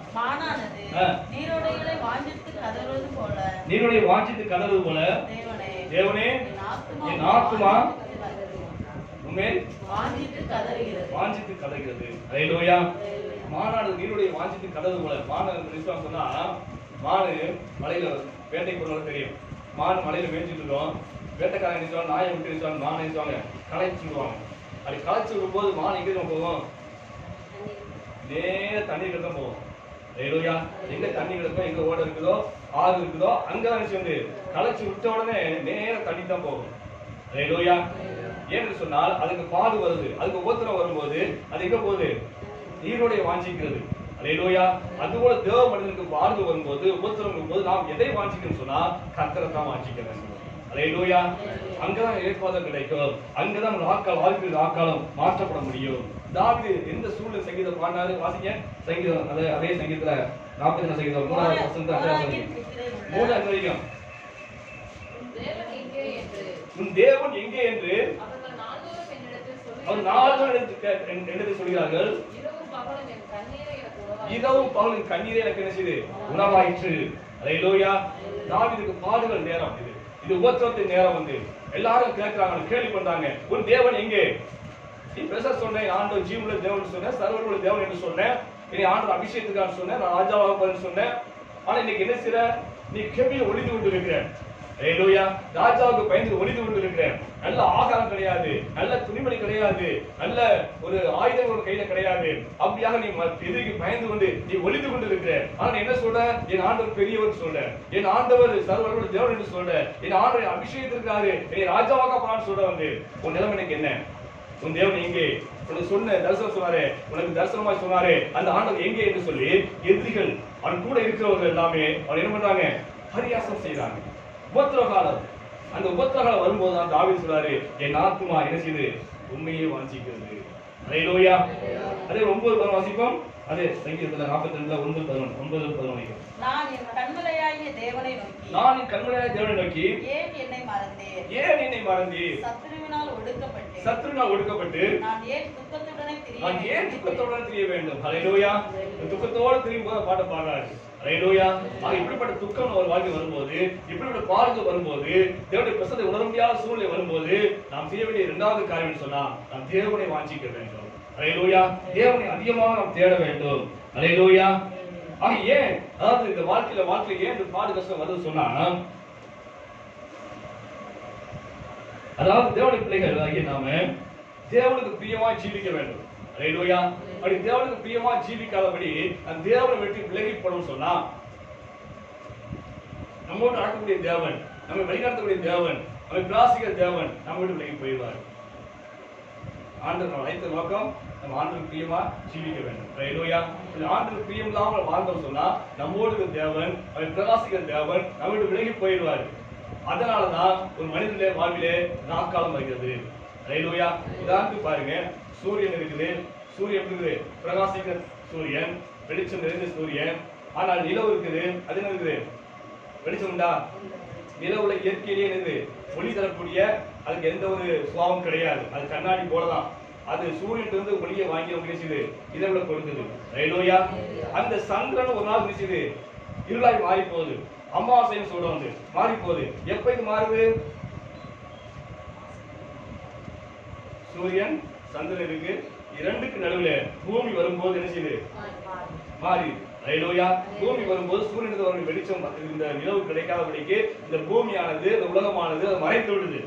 நீரோடைகளை வாஞ்சித்து கதறுவது போல, நீரோடை வாஞ்சித்து கதறுவது போல தேவனே என் ஆத்துமா உம்மை வாஞ்சித்து கதறுகிறது. அல்லேலூயா. மானானது நீரோடை வாஞ்சித்து கதறுவது போல. மானானது விசுவாசம் சொன்னா, மானு மலையில வேட்டை கொண்டு தெரியும். மான் மலையில மேய்ச்சிட்டு இருக்கோம், வேட்டைக்காரன் நினைச்சுவாங்க, நாயை விட்டு நினைச்சுவாங்க, மான் நினைச்சுவாங்க, களைச்சு விடுவாங்க. அப்படி களைச்சு விடும்போது மான் எங்க போகும், நேர தண்ணீர் தான் போகும். அல்லேலூயா. எங்க தண்ணி கிடக்கோ, எங்க ஓட இருக்குதோ, ஆறு இருக்குதோ, அங்கதான் நினைச்சு வந்து களைச்சு விட்ட உடனே நேர தண்ணி தான் போகும். அல்லேலூயா. ஏன்னு சொன்னால் அதுக்கு பாடு வருது, அதுக்கு உபத்திரம் வரும்போது அது எங்க போகுது? நீருடைய வாஞ்சிக்கிறது. அல்லேலூயா. அதுபோல தேவ மனிதனுக்கு பாடுகள் வரும்போது, உபத்திரம் வரும்போது நாம் எதை வாஞ்சிக்கணும் சொன்னா கர்த்தரை தான் வாஞ்சிக்க வேண்டும். அல்லேலூயா. அங்கதான் இளைப்பாறுதல் கிடைக்கும். அங்கதான் வாழ்க்கையில் ஆக்காலம் மாற்றப்பட முடியும். தாவீது எந்த சூழ்நிலை சங்கீதம் பாடினாரு வாசிங்க. சங்கீதம் அதே சங்கீதத்துல 40 சங்கீதம் 3வது வசனத்துல மூணாவது வரைக்கும் உன் தேவன் எங்கே என்று அவர் நாள்தோறும் என்னிடத்தில் சொல்கிறார்கள். இரவும் பகலும் கண்ணீரை எனக்கு என்ன செய்து உணவாயிற்று. அல்லேலூயா. தாவீதுக்கு பாடுகள் நேரம் இது உபத்திரத்தின் நேரம் வந்து எல்லாரும் கேட்கிறாங்க, கேள்வி பண்றாங்க, உன் தேவன் எங்கே? நீ பேச சொன்னேன், ஆண்டவர் ஜீவனுள்ள தேவன் சொன்னேன், சர்வருள்ள தேவன் என்று சொன்னேன், இனி ஆண்டவர் அபிஷேகத்துக்காக சொன்னேன், நான் ராஜாவாக போறேன்னு சொன்னேன். ஆனா இன்னைக்கு என்ன செய்ற? நீ கெபியில் ஒளிந்து கொண்டு இருக்கிற. அல்லேலூயா. ராஜாவுக்கு பயந்து ஒளிந்து கொண்டு இருக்கிற. நல்ல ஆகாரம் கிடையாது, நல்ல துணிமணி கிடையாது, நல்ல ஒரு ஆயுதம் ஒரு கையில கிடையாது. அப்படியாக நீ எதிரிக்கு பயந்து கொண்டு நீ ஒளிந்து கொண்டு இருக்கிற. ஆனா என்ன சொல்ற? என் ஆண்டவர் பெரியவர் சொல்ற, என் ஆண்டவர் சர்வருள்ள தேவன் என்று சொல்ற, என் ஆண்டவர் அபிஷேகத்திற்காக என்னை ராஜாவாக போறான்னு சொல்ற. வந்து உன் நிலைமை எனக்கு என்ன? உன் தேவன் எங்கே? உனக்கு சொன்ன தரிசனம் சொன்னாரே, உனக்கு தரிசனமாய் சொன்னாரே, அந்த ஆண்டவர் எங்கே என்று சொல்லி எதிரிகள் அவன் கூட இருக்கிறவர்கள் எல்லாமே அவன் என்ன பண்றாங்க? பரியாசம் செய்யறாங்க. உபத்திர காலம், அந்த உபத்திர காலம் வரும்போதுதான் தாவீது சொல்றாரு, என் ஆத்துமா என்ன செய்து உண்மையே வாஞ்சிக்கிறது. அல்லேலூயா. அதே 9 வாசிப்போம். அதே சங்கீதத்துல 42 9-11 நான் என் கண்மலையாகிய தேவனை நோக்கி ஏன் என்னை மறந்தேன்? சத்துருவினால் ஒடுக்கப்பட்டு நான் ஏன் துக்கத்துடன் திரிய வேண்டும்? அல்லேலூயா. துக்கத்தோடு திரியும் போது பாட்டு பாடுறாரு. அல்லேலூயா. இப்படிப்பட்ட துக்கம் ஒரு வாழ்க்கை வரும்போது, இப்படிப்பட்ட பாடுகள் வரும்போது, தேவனுடைய பிரசன்னத்தை உணர முடியாத சூழ்நிலை வரும்போது நாம் செய்ய வேண்டிய 2வது காரியம் சொன்னா நாம் தேவனை வாஞ்சிக்க வேண்டும். அல்லேலூயா. தேவனை அதிகமாக நாம் தேட வேண்டும். அல்லேலூயா. ஏன் அதாவது இந்த வாழ்க்கையில ஏன் இந்த பாடு கஷ்டம் வருது சொன்னா, அதாவது தேவனுடைய பிள்ளைகள் ஆகிய நாம தேவனுக்கு பிரியமாய் ஜீவிக்க வேண்டும். அல்லேலூயா. அப்படி தேவனுக்கு பிரியமாய் ஜீவிக்காதபடி அந்த தேவனை விட்டு விலகி போனோம்னு சொன்னா, நம்மோடு நடக்கக்கூடிய தேவன், நம்மை வழிநடத்தக்கூடிய தேவன், நம்மை பிராசிக்கிற தேவன் நம்ம விட்டு விலகி போயிடுவார். ஆண்டவர் அழைத்த நோக்கம் நம்ம ஆண்டவருக்கு பிரியமா ஜீவிக்க வேண்டும். அல்லேலூயா. ஆண்டவருக்கு பிரியம் இல்லாமல் வாழ்ந்தோம் சொன்னா நம்மோடு தேவன், அவன் பிரகாசிக்கிற தேவன் நம்ம விட்டு விலகி போயிடுவார். அதனாலதான் ஒரு மனிதனுடைய வாழ்விலே நாட்காலம் வருகிறது. அல்லேலூயா. உதாரணத்துக்கு பாருங்க, சூரியன் இருக்குது. சூரியன் இருக்குது, பிரகாசிக்கிற சூரியன், வெளிச்சம் நிறைந்த சூரியன். ஆனால் நிலவு இருக்குது, அது என்ன இருக்குது? வெளிச்சம் உண்டா? நிலவுல இயற்கையிலேயே இருக்குது ஒளி தரக்கூடிய, அதுக்கு எந்த ஒரு சுவாபம் கிடையாது. அது கண்ணாடி போலதான். அது சூரியன் இருந்து ஒளியை வாங்கி முடிச்சுது, இரவுல கொடுக்குது. அல்லேலூயா. அந்த சந்திரன் ஒரு நாள் முடிச்சுது இருளாய் மாறி போகுது. அமாவாசைன்னு சொல்றது மாறி போகுது. எப்ப இது மாறுது? சூரியன் சந்திரன் இருக்கு, இரண்டுக்கு நடுவுல பூமி வரும்போது என்ன செய்யுது? மாறி. அல்லேலூயா. பூமி வரும்போது சூரியனுக்கு வரும் வெளிச்சம் இந்த நிலவு கிடைக்காதபடிக்கு இந்த பூமியானது, இந்த உலகமானது மறைத்து விடுது.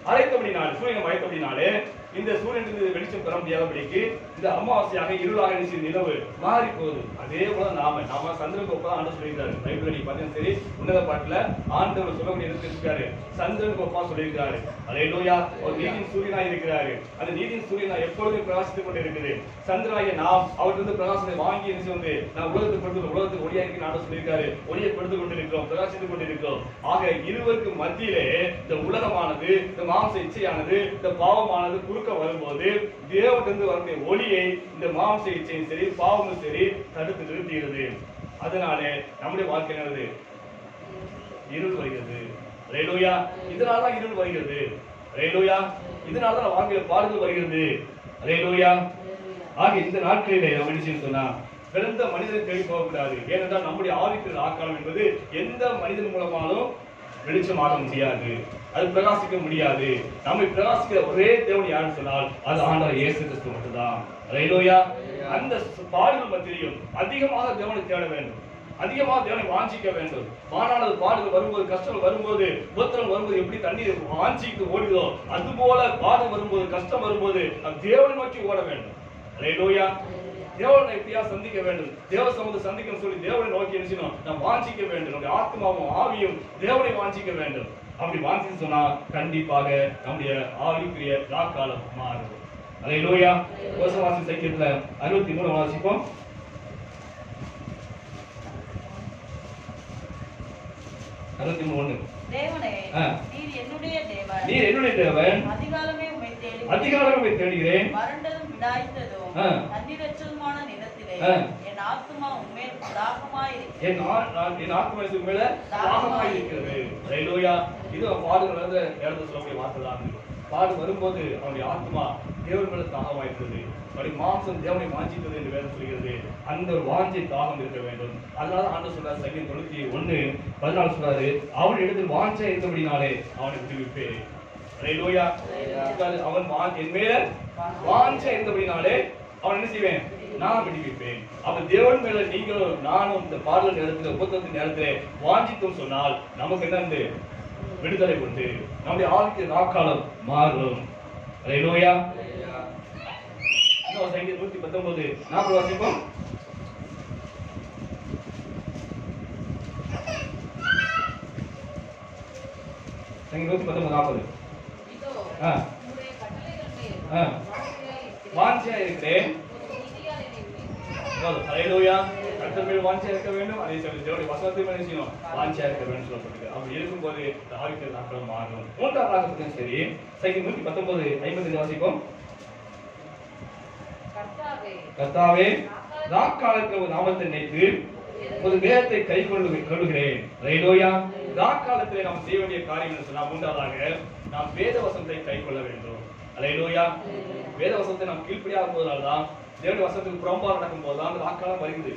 மறைத்தபடினாலே, சூரியனை மறைத்தபடினாலே இந்த சூரியனுக்கு வெளிச்சம் பெற முடியாதபடிக்கு இந்த அமாவாசையாக இருளாக நிலவு மாறி போகுது. அதே போல நாம சந்திரனுக்கு ஒப்பதான் ஆண்டு சொல்லியிருக்காரு. பைபிள் நீ பார்த்தீங்கன்னா சரி, உன்னத பாட்டுல ஆண்டவர் சொல்லக்கூடிய இருக்காரு, சந்திரனுக்கு ஒப்பா சொல்லியிருக்காரு. அல்லேலூயா. ஒரு நீதியின் சூரியனா இருக்கிறாரு. அந்த நீதியின் சூரியனா எப்பொழுதும் பிரகாசித்துக் கொண்டு இருக்குது. சந்திரனாகிய நாம் அவற்றிலிருந்து பிரகாசத்தை வாங்கி வந்து நான் உலகத்துக்கு ஒளியா இருக்கு ஆண்டு சொல்லியிருக்காரு. ஒளியை கொடுத்து கொண்டிருக்கிறோம், பிரகாசித்துக் கொண்டிருக்கிறோம். ஆக இருவருக்கு மத்தியிலே இந்த உலகமானது, இந்த மாம்ச இச்சையானது, இந்த பாவமானது குறுக்க வரும்போது தேவனிடமிருந்து வரக்கூடிய ஒளியை இந்த மாம்ச இச்சையும் சரி பாவமும் சரி தடுத்து நிறுத்துகிறது. அதனாலே நம்முடைய வாழ்க்கை என்னது? இருள் வருகிறது. அல்லேலூயா. இதனாலதான் இருள் வருகிறது. அல்லேலூயா. இதனாலதான் வாழ்க்கையில் பாடுகள் வருகிறது. அல்லேலூயா. ஆக இந்த நாட்களிலே நாம் என்ன செய்யணும் சொன்னா, பிறந்த மனிதனை தேடி போகக்கூடாது. ஏனென்றால் நம்முடைய ஆவிக்குரிய ஆக்காலம் என்பது எந்த மனிதன் மூலமாலும் வெளிச்சமாக முடியாது, அது பிரகாசிக்க முடியாது. நம்மை பிரகாசிக்கிற ஒரே தேவன் யாருன்னு சொன்னால் அது ஆண்டவர் இயேசு கிறிஸ்து மட்டும்தான். அல்லேலூயா. அந்த பாடுகள் மத்தியிலும் அதிகமாக தேவனை தேட வேண்டும், அதிகமாக தேவனை வாஞ்சிக்க வேண்டும். மானானது பாடுகள் வரும்போது, கஷ்டங்கள் வரும்போது, உபத்திரம் வரும்போது எப்படி தண்ணீர் வாஞ்சிக்கு ஓடுதோ அதுபோல பாடு வரும்போது, கஷ்டம் வரும்போது நம் தேவனை நோக்கி ஓட வேண்டும். அல்லேலூயா. தேவனை எப்படியா சந்திக்க வேண்டும், தேவ சமூகத்தை சந்திக்கணும் சொல்லி தேவனை நோக்கி என்ன நாம் வாஞ்சிக்க வேண்டும். நம்முடைய ஆத்மாவும் ஆவியும் தேவனை வாஞ்சிக்க வேண்டும். அப்படி வாஞ்சின்னு சொன்னா கண்டிப்பாக நம்முடைய ஆவிக்குரிய காலம் மாறும். அல்லேலூயா. உபவாச சங்கீதத்துல 63 வாசிப்போம். 63:1. தேவனே, நீர் என்னுடைய தேவன். நீர் என்னுடைய தேவன். அதிகாலமே உம்மை தேடுகிறேன். அதிகாலமே உம்மை தேடுகிறேன். வறண்டதும் விடாய்த்ததும் தண்ணீரற்றதுமான நிலத்திலே என் ஆத்துமா உம்மேல் தாகமாயிருக்கிறது. என் ஆத்துமா உம்மேல் தாகமாயிருக்கிறது. அல்லேலூயா. இது பாடு நடந்த இடத்துல சொல்லக்கூடிய வார்த்தை தான். பாடு வரும்போது அவனுடைய ஆத்மா தேவன் மேல தாகமாயிருக்கிறது. அப்படி மாம்சம் தேவனை வாஞ்சித்தது என்று வேதம் சொல்கிறது. அந்த ஒரு வாஞ்சை தாகம் இருக்க வேண்டும். அதனால ஆண்டவர் சொல்றாரு சங்கீதம் 91:14 சொல்றாரு, அவன் இடத்தில் வாஞ்சை இருந்தபடினாலே அவனை விடுவிப்பேன். அல்லேலூயா. அவன் என் மேல வாஞ்சை இருந்தபடினாலே அவன் என்ன செய்வேன்? நான் விடுவிப்பேன். அப்ப தேவன் மேல நீங்களும் நானும் இந்த பாடல் நேரத்துல உபத்திரத்தின் நேரத்துல வாஞ்சித்தோம் சொன்னால் நமக்கு என்ன விடுதலை உண்டு. நம்முடைய ஆவிக்கு நாக்காலம் மாறும். அல்லேலூயா. சங்கீதம் 119:40 வாசிப்போம். சங்கீதம் 119:40. வாஞ்சையா இருக்கிறேன். அல்லேலூயா. கர்த்தர் மேல் வாஞ்சையா இருக்க வேண்டும். அதே சமயம் தேவனுடைய வசனத்தை மேல் செய்யணும் வாஞ்சையா இருக்க வேண்டும் சொல்லப்பட்டிருக்கு. அப்படி இருக்கும்போது ஆவிக்குரிய நாட்கள் மாறும். மூன்றாம் ராகத்துக்கும் சரி சங்கீதம் 119:55 வாசிப்போம். கர்த்தாவே, ராக்காலத்தில் ஒரு நாமத்தை நினைத்து ஒரு வேதத்தை கை கொள்ளுகிறேன். அல்லேலூயா. ராக்காலத்திலே நாம் செய்ய வேண்டிய காரியம் என்று சொன்னால் மூன்றாவதாக நாம் வேத வசனத்தை கை கொள்ள வேண்டும். அல்லேலூயா. வேத வசனத்தை நாம் கீழ்ப்படியாக போவதால்தான் தேவனுடைய வசனத்துக்கு புறம்பாக நடக்கும் போதுதான் அந்த ராக்காலம் வருகிறது.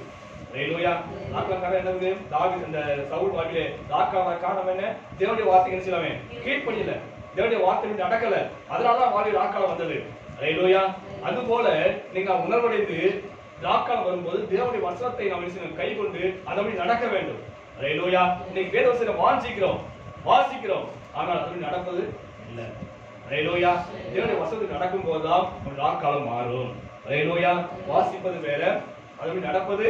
அல்லேலூயா. ராக்காலம் என்னது? தாவீது இந்த சவுல் வாழ்க்கையிலே ராக்காலம் காரணம் என்ன? தேவனுடைய வார்த்தைக்கு என்ன செய்யலாமே கீழ்ப்படியல, தேவனுடைய வார்த்தை நடக்கல. அதனாலதான் வாழ்க்கை ராக்காலம் வந்தது. அல்லேலூயா. அதுபோல நீங்க உணர்வடைந்து ராக்காலம் வரும்போது தேவனுடைய வசனத்தை நாம் கை கொண்டு அதபடி நடக்க வேண்டும். அல்லேலூயா. இன்னைக்கு வேத வசனத்தை வாசிக்கிறோம் ஆனால் அது நடப்பது இல்லை. அல்லேலூயா. தேவனுடைய வசனத்தை நடக்கும் போதுதான் ராக்காலம் மாறும். அல்லேலூயா. வாசிப்பது வேற, அதபடி நடப்பது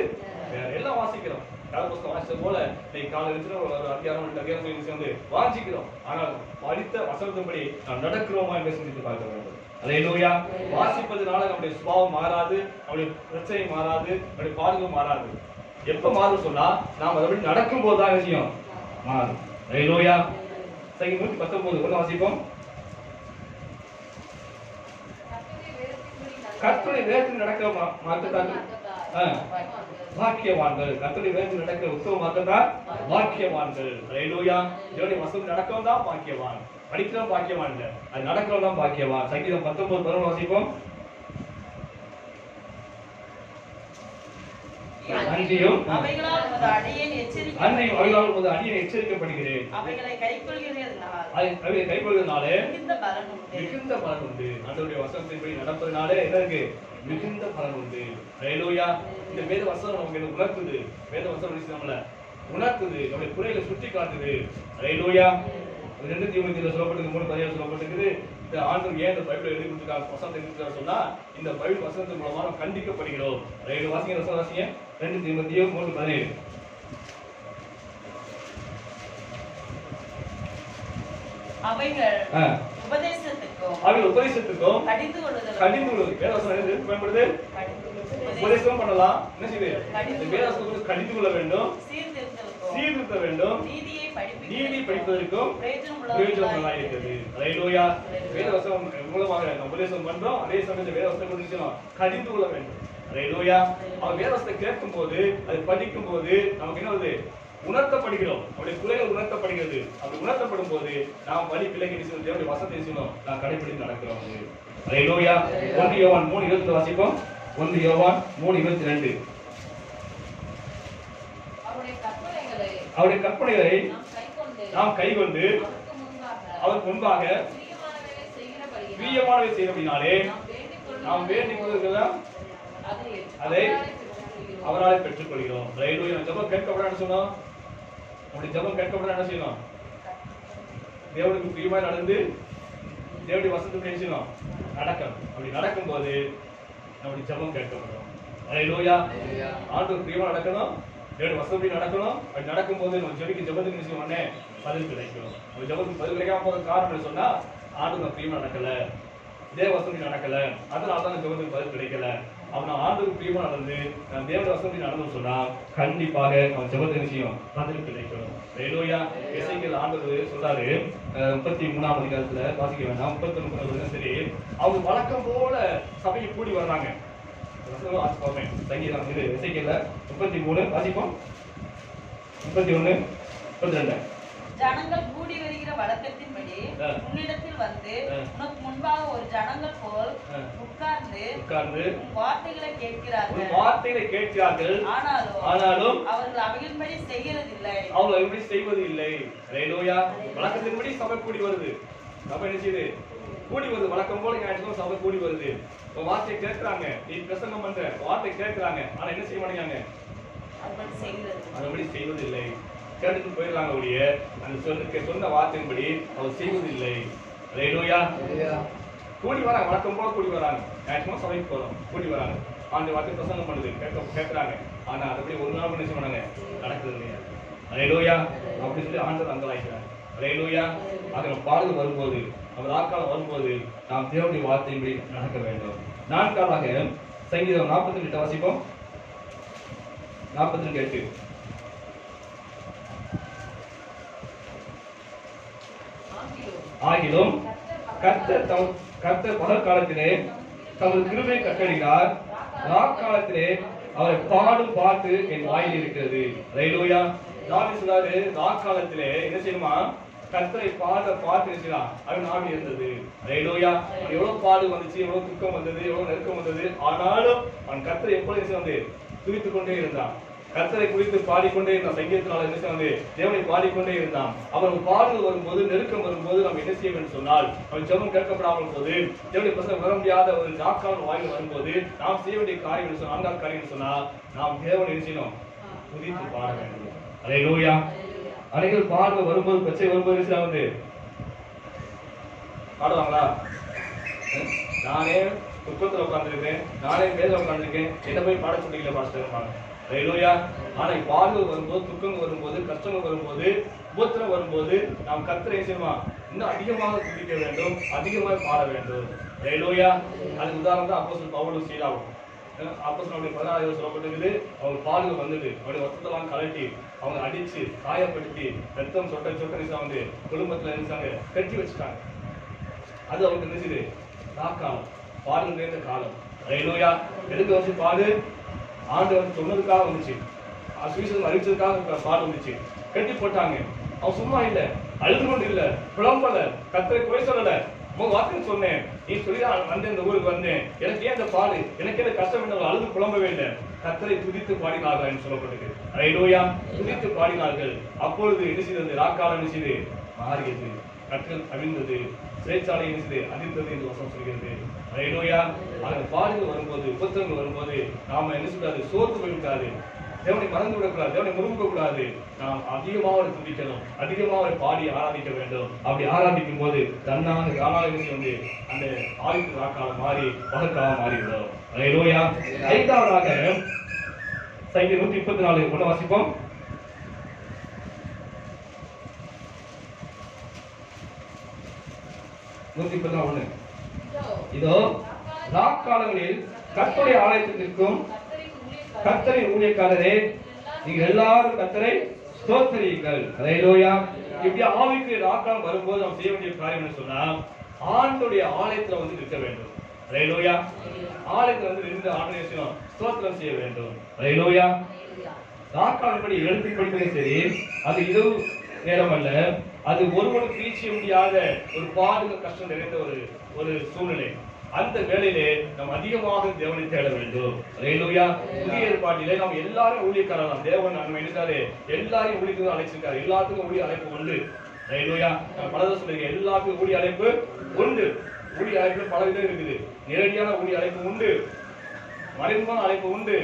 வேற. எல்லாம் வாசிக்கிறோம், புத்தகம் வாசிச்சது போல இன்னைக்கு காலையில் ஒரு அதிகாரம் சேர்ந்து வாசிக்கிறோம். ஆனால் படித்த வசனத்தின்படி நாம் நடக்கிறோமா என்று சிந்தித்து பார்க்க வேண்டும். அல்லேலூயா. வாசிப்பதனால நம்முடைய சுபாவம் மாறாது, நம்முடைய பிரச்சனை மாறாது, நம்முடைய பாதுகாப்பு மாறாது. எப்ப மாறும் சொன்னா நாம் அதபடி நடக்கும் போதுதான் விஷயம் மாறும். அல்லேலூயா. சங்கீதம் 119:1 வாசிப்போம். கர்த்தருடைய வேதத்தில் நடக்கிற மார்க்கத்தால் பாக்கியவான்கள். கர்த்தருடைய வேதத்தில் நடக்கிற உத்தம மார்க்கத்தால் பாக்கியவான்கள். அல்லேலூயா. தேவனுடைய வசனம் நடக்கவும் தான் பாக்கியவான், படிக்கிறோம் பாக்கியவான் இல்ல, அது நடக்கிறோம் தான் பாக்கியவான். சங்கீதம் 19:11 வாசிப்போம். அன்றியும் அவைகளால் உமது அடியேன் எச்சரிக்கப்படுகிறேன். அவைகளை கைக்கொள்கிறதுனாலே மிகுந்த பலன் உண்டு. ஆண்டவருடைய வசனத்தின்படி நடப்பதனாலே என்ன இருக்கு? மிகுந்த பலன் உண்டு. அல்லேலூயா. இந்த வேத வசனம் நமக்கு உணர்த்துது. வேத வசனம் நம்மள உணர்த்துது, நம்முடைய குறைகளை சுட்டி காட்டுது. அல்லேலூயா. 2 தீமோத்தேயுல சொல்லப்பட்டிருக்கு, 3:17 சொல்லப்பட்டிருக்குது. இந்த ஆண்டவர் ஏன் இந்த பைபிளை எழுதி கொடுத்திருக்காங்க, வசனத்தை எழுதி கொடுத்திருக்காரு சொன்னா இந்த பைபிள் வசனத்தின் மூலமா நாம் கண்டிக்கப்படுகிறோம். வாசிங்க, வசனம் வாசிங்க. 2 தீமோத்தேயு 3:17. அவைகள் உபதேசத்துக்கும் கடிந்து கொள்ளுதல். வேத வசனம் எதுக்கு பயன்படுது? உபதேசம் பண்ணலாம். என்ன செய்யுது? வேத வசனத்தை கடிந்து கொள்ள வேண்டும், சீர்திருத்த வேண்டும், நீதி படிப்பதற்கும் பிரயோஜனமாக இருக்கிறது. அல்லேலூயா. வேத வசனம் மூலமாக உபதேசம் பண்றோம், அதே சமயத்தில் வேத வசனத்தை கடிந்து கொள்ள வேண்டும். அல்லேலூயா. அவன் வேத வசனத்தை கேட்கும் போது, அது படிக்கும் போது நமக்கு என்ன வருது? உணர்த்தப்படுகிறோம், அவருடைய குறைகள் உணர்த்தப்படுகிறது. அப்படி உணர்த்தப்படும் போது நாம் படி பிள்ளைக்கு தேவனுடைய வசனத்தை செய்யணும், நாம் கடைபிடித்து நடக்கிறோம். அல்லேலூயா. 1 யோவான் 3:20 வாசிப்போம். 1 யோவான் 3:22. அவருடைய கற்பனைகளை நாம் கைக்கொண்டு அவருக்கு முன்பாக பிரியமானவை செய்கிறபடினாலே நாம் வேண்டிக் கொள்கிறதெல்லாம் அதை அவராலே பெற்றுக் கொள்கிறோம். அல்லேலூயா. ஜெபம் கேட்கப்பட என்ன சொன்னோம்? நம்முடைய ஜெபம் கேட்கப்பட என்ன செய்யணும்? தேவனுக்கு பிரியமாய் நடந்து தேவனுடைய வசனத்தை என்ன செய்யணும்? நடக்கணும். அப்படி நடக்கும்போது நம்முடைய ஜெபம் கேட்கப்படும். அல்லேலூயா. ஆண்டவருக்கு பிரியமா நடக்கணும், தேவனுடைய வசனப்படி நடக்கணும். அப்படி நடக்கும்போது நம்ம ஜெபத்துக்கு என்ன செய்வோம்? பதில் கிடைக்கும். நம்ம ஜெபத்துக்கு பதில் கிடைக்காம போற காரணம் என்ன சொன்னா ஆண்டவர் பிரியமா நடக்கல, தேவ வசனத்துக்கு நடக்கல, அதனால தான் ஜெபத்துக்கு பதில் கிடைக்கல. அவன் ஆண்டவருக்கு பிரியமா நடந்து நான் தேவனுடைய வசனத்துக்கு நடந்து சொன்னா கண்டிப்பாக அவன் ஜெபத்தின் விஷயம் பதில் கிடைக்கும். ஹல்லேலூயா. எசேக்கியேல் ஆண்டவர் சொல்றாரு 33ஆம் அதிகாரத்துல வாசிக்க வேண்டாம், 39 சரி, அவங்க வழக்கம் போல சபையை கூடி வர்றாங்க. சங்கீதம் எசேக்கியேல் 33 வாசிப்போம். 31 32 ஜனங்கள் கூடி வருகிற வழக்கத்தின்படி உன்னிடத்தில் வந்து உனக்கு முன்பாக ஒரு ஜனங்கள் போல் உட்கார்ந்து வார்த்தைகளை கேட்கிறார்கள். ஆனாலும் அவர்கள் அவைகளின்படி செய்கிறதில்லை. ஹல்லேலூயா. வழக்கத்தின்படி சபை கூடி வருது. சபை என்ன செய்யுது? கூடி வருது. வழக்கம் போல ஞாயிற்றுக்கிழமை சபை கூடி வருது. வார்த்தையை கேட்கிறாங்க, நீ பிரசங்கம் பண்ற வார்த்தை கேட்கிறாங்க. ஆனா என்ன செய்ய மாட்டேங்காங்க? அதுபடி செய்வதில்லை. கேட்டுட்டு போயிடறாங்க. ஒழிய அந்த சொன்ன வார்த்தையின்படி அவர் செய்வதில்லை. ஹல்லேலூயா. கூடி வராங்க, வழக்கம் போல கூடி வராங்க. ஞாயிற்றுக்கிழமை சபைக்கு போறோம், கூடி வராங்க. ஆண்டு வார்த்தை பிரசங்கம் பண்ணுது, கேட்கறாங்க. ஆனா அதுபடி ஒரு நாள் என்ன செய்ய மாட்டாங்க? நடக்குது இல்லையா? ஹல்லேலூயா. அப்படி சொல்லி ஆண்டவர் அங்கலாய்க்கிறார். ஹல்லேலூயா. அதுல பாடல் வரும்போது, நம்ம ஆட்காலம் வரும்போது நாம் தேவனுடைய வார்த்தையின்படி நடக்க வேண்டும். நான்காவதாக சங்கீதம் 48 வாசிப்போம். 42:8 ஆகிலும் கர்த்தர் பகல் காலத்திலே தமது கிருபையை கட்டளையிட்டார், ராக்காலத்திலே அவரை பாடும் பாட்டு என் வாயில் இருக்கிறது. ஹல்லேலூயா. தாவீது சொல்றாரு, ராக்காலத்திலே என்ன செய்யணுமா? கர்த்தரை பாட்டு செய்யலாம். அது நாவில் இருந்தது. ஹல்லேலூயா. எவ்வளவு பாடு வந்துச்சு, எவ்வளவு துக்கம் வந்தது, எவ்வளவு நெருக்கம் வந்தது. ஆனாலும் அவன் கர்த்தரை எப்பொழுது வந்து துதித்துக் கொண்டே இருந்தான். கர்த்தரை குறித்து பாடிக்கொண்டே இருந்தான். சங்கீதத்தினால என்ன வந்து தேவனை பாடிக்கொண்டே இருந்தான். அவன் பாடல் வரும்போது, நெருக்கம் வரும்போது நாம் என்ன செய்ய வேண்டும் சொன்னால், அவன் ஜெபம் கேட்கப்படாமல் போது, தேவனுடைய பிரசன்னம் வர முடியாத ஒரு நாக்கால் வாயில் வரும்போது நாம் செய்ய வேண்டிய காரியம் சொன்னால், 4வது காரியம் சொன்னால், நாம் தேவனை என்ன செய்யணும்? துதித்து பாட வேண்டும். ஹல்லேலூயா. அனைவரும் பாடல் வரும்போது, பிரச்சனை வரும்போது வந்து பாடுவாங்களா? நானே துக்கத்துல உட்கார்ந்துருக்கேன், நானே மேல உட்கார்ந்துருக்கேன், என்ன போய் பாட சொல்லிக்கல பாஸ்டர். ஹல்லேலூயா. ஆனா பாடல் வரும்போது, துக்கங்கள் வரும்போது, கஷ்டங்கள் வரும்போது, உபத்திரம் வரும்போது நாம் கர்த்தரை செய்யணுமா? இன்னும் அதிகமாக துதிக்க வேண்டும், அதிகமாக பாட வேண்டும். ஹல்லேலூயா. அதுக்கு உதாரணம் தான் அப்போஸ்தலன் பவுலும் சீலாவும். அப்போஸ்தலனுடைய 16 சொல்லப்பட்டிருக்குது. அவங்க பாடல் வந்தது, அவருடைய வஸ்திரத்தெல்லாம் கழட்டி அவங்க அடிச்சு காயப்படுத்தி ரத்தம் சொட்ட சொட்ட வந்து குடும்பத்துல நினைச்சாங்க, கட்டி வச்சுட்டாங்க. அது அவங்க நினைச்சது காலம், பாடல் நிறைந்த காலம். ஹல்லேலூயா. எதுக்கு வச்சு பாடு? ஆண்டவர் சொன்னதுக்காக வந்துச்சு, சுவிசேஷம் அறிவிச்சதுக்காக பாடு வந்துச்சு. கட்டி போட்டாங்க. அவன் சும்மா இல்ல, அழுது கொண்டு இல்ல, புலம்பல, கர்த்தரை குறை சொல்லல. வார்த்தை சொன்னேன், நீ சொல்லி வந்தேன், இந்த ஊருக்கு வந்தேன், எனக்கு ஏன் இந்த பாடு, எனக்கு ஏன் கஷ்டம் என்ன, அழுது புலம்பவே இல்லை. கர்த்தரை துதித்து பாடினார்கள் என்று சொல்லப்பட்டது. ஹல்லேலூயா. துதித்து பாடினார்கள். அப்பொழுது என்ன செய்தது? ராக்காலம் என்ன செய்து மாறியது, கற்கள் அவிழ்ந்தது, சிறைச்சாலை என்ன செய்து அதிர்ந்தது என்று வசனம் சொல்கிறது. ஹல்லேலூயா. அந்த பாடுகள் வரும்போது, உபத்திரங்கள் வரும்போது நாம என்ன சொல்றாரு? சோர்ந்து போய்விடாது, தேவனை மறந்து விடக்கூடாது, தேவனை முறுக்க கூடாது. நாம் அதிகமாக அவரை துதிக்கணும், அதிகமாக அவரை பாடி ஆராதிக்க வேண்டும். அப்படி ஆராதிக்கும் போது தன்னாக காலாவதி வந்து அந்த ஆயுத ராக்காலம் மாறி பகற்காலம் மாறிவிடும். ஹல்லேலூயா. 5வதாக சங்கீதம் 134 ஒன்று வாசிப்போம். இதோ ராக்காலங்களில் கர்த்தருடைய ஆலயத்திற்கும் கர்த்தரின் ஊழியக்காரரே, நீங்கள் எல்லாரும் கர்த்தரை ஸ்தோத்திரியுங்கள். ஹல்லேலூயா. இப்படி ஆவிக்கு ராக்காலம் வரும்போது நாம் செய்ய வேண்டிய காரியம் என்ன சொன்னா, ஆண்டவருடைய ஆலயத்துல வந்து நிற்க வேண்டும். ஹல்லேலூயா. ஆலயத்துல வந்து நின்று ஆண்டவரை ஸ்தோத்திரம் செய்ய வேண்டும். ஹல்லேலூயா. ராக்காலம் படி எழுத்து படிப்பதே சரி, அது இரவு நேரம் அல்ல, அது ஒருவனுக்கு ஈழ்ச்சிய முடியாத ஒரு பாடுகள் கஷ்டம் நிறைந்த ஒரு சூழ்நிலை. அந்த வேளையிலே நாம் அதிகமாக தேவனை தேட வேண்டும். ஹல்லேலூயா. புதிய ஏற்பாட்டிலே நாம் எல்லாரும் ஊழியக்காரலாம். தேவன் நம்ம நினைத்தாரு, எல்லாரையும் ஊழியத்துக்கு அழைச்சிருக்காரு. எல்லாத்துக்கும் ஊழிய அழைப்பு உண்டு. ஹல்லேலூயா. நான் பலதை சொல்லிருக்கேன், எல்லாத்துக்கும் ஊழிய அழைப்பு உண்டு. ஊழிய அழைப்பு பல விதம் இருக்குது. நேரடியான ஊழிய அழைப்பு உண்டு, மறைமுகமான அழைப்பு உண்டு,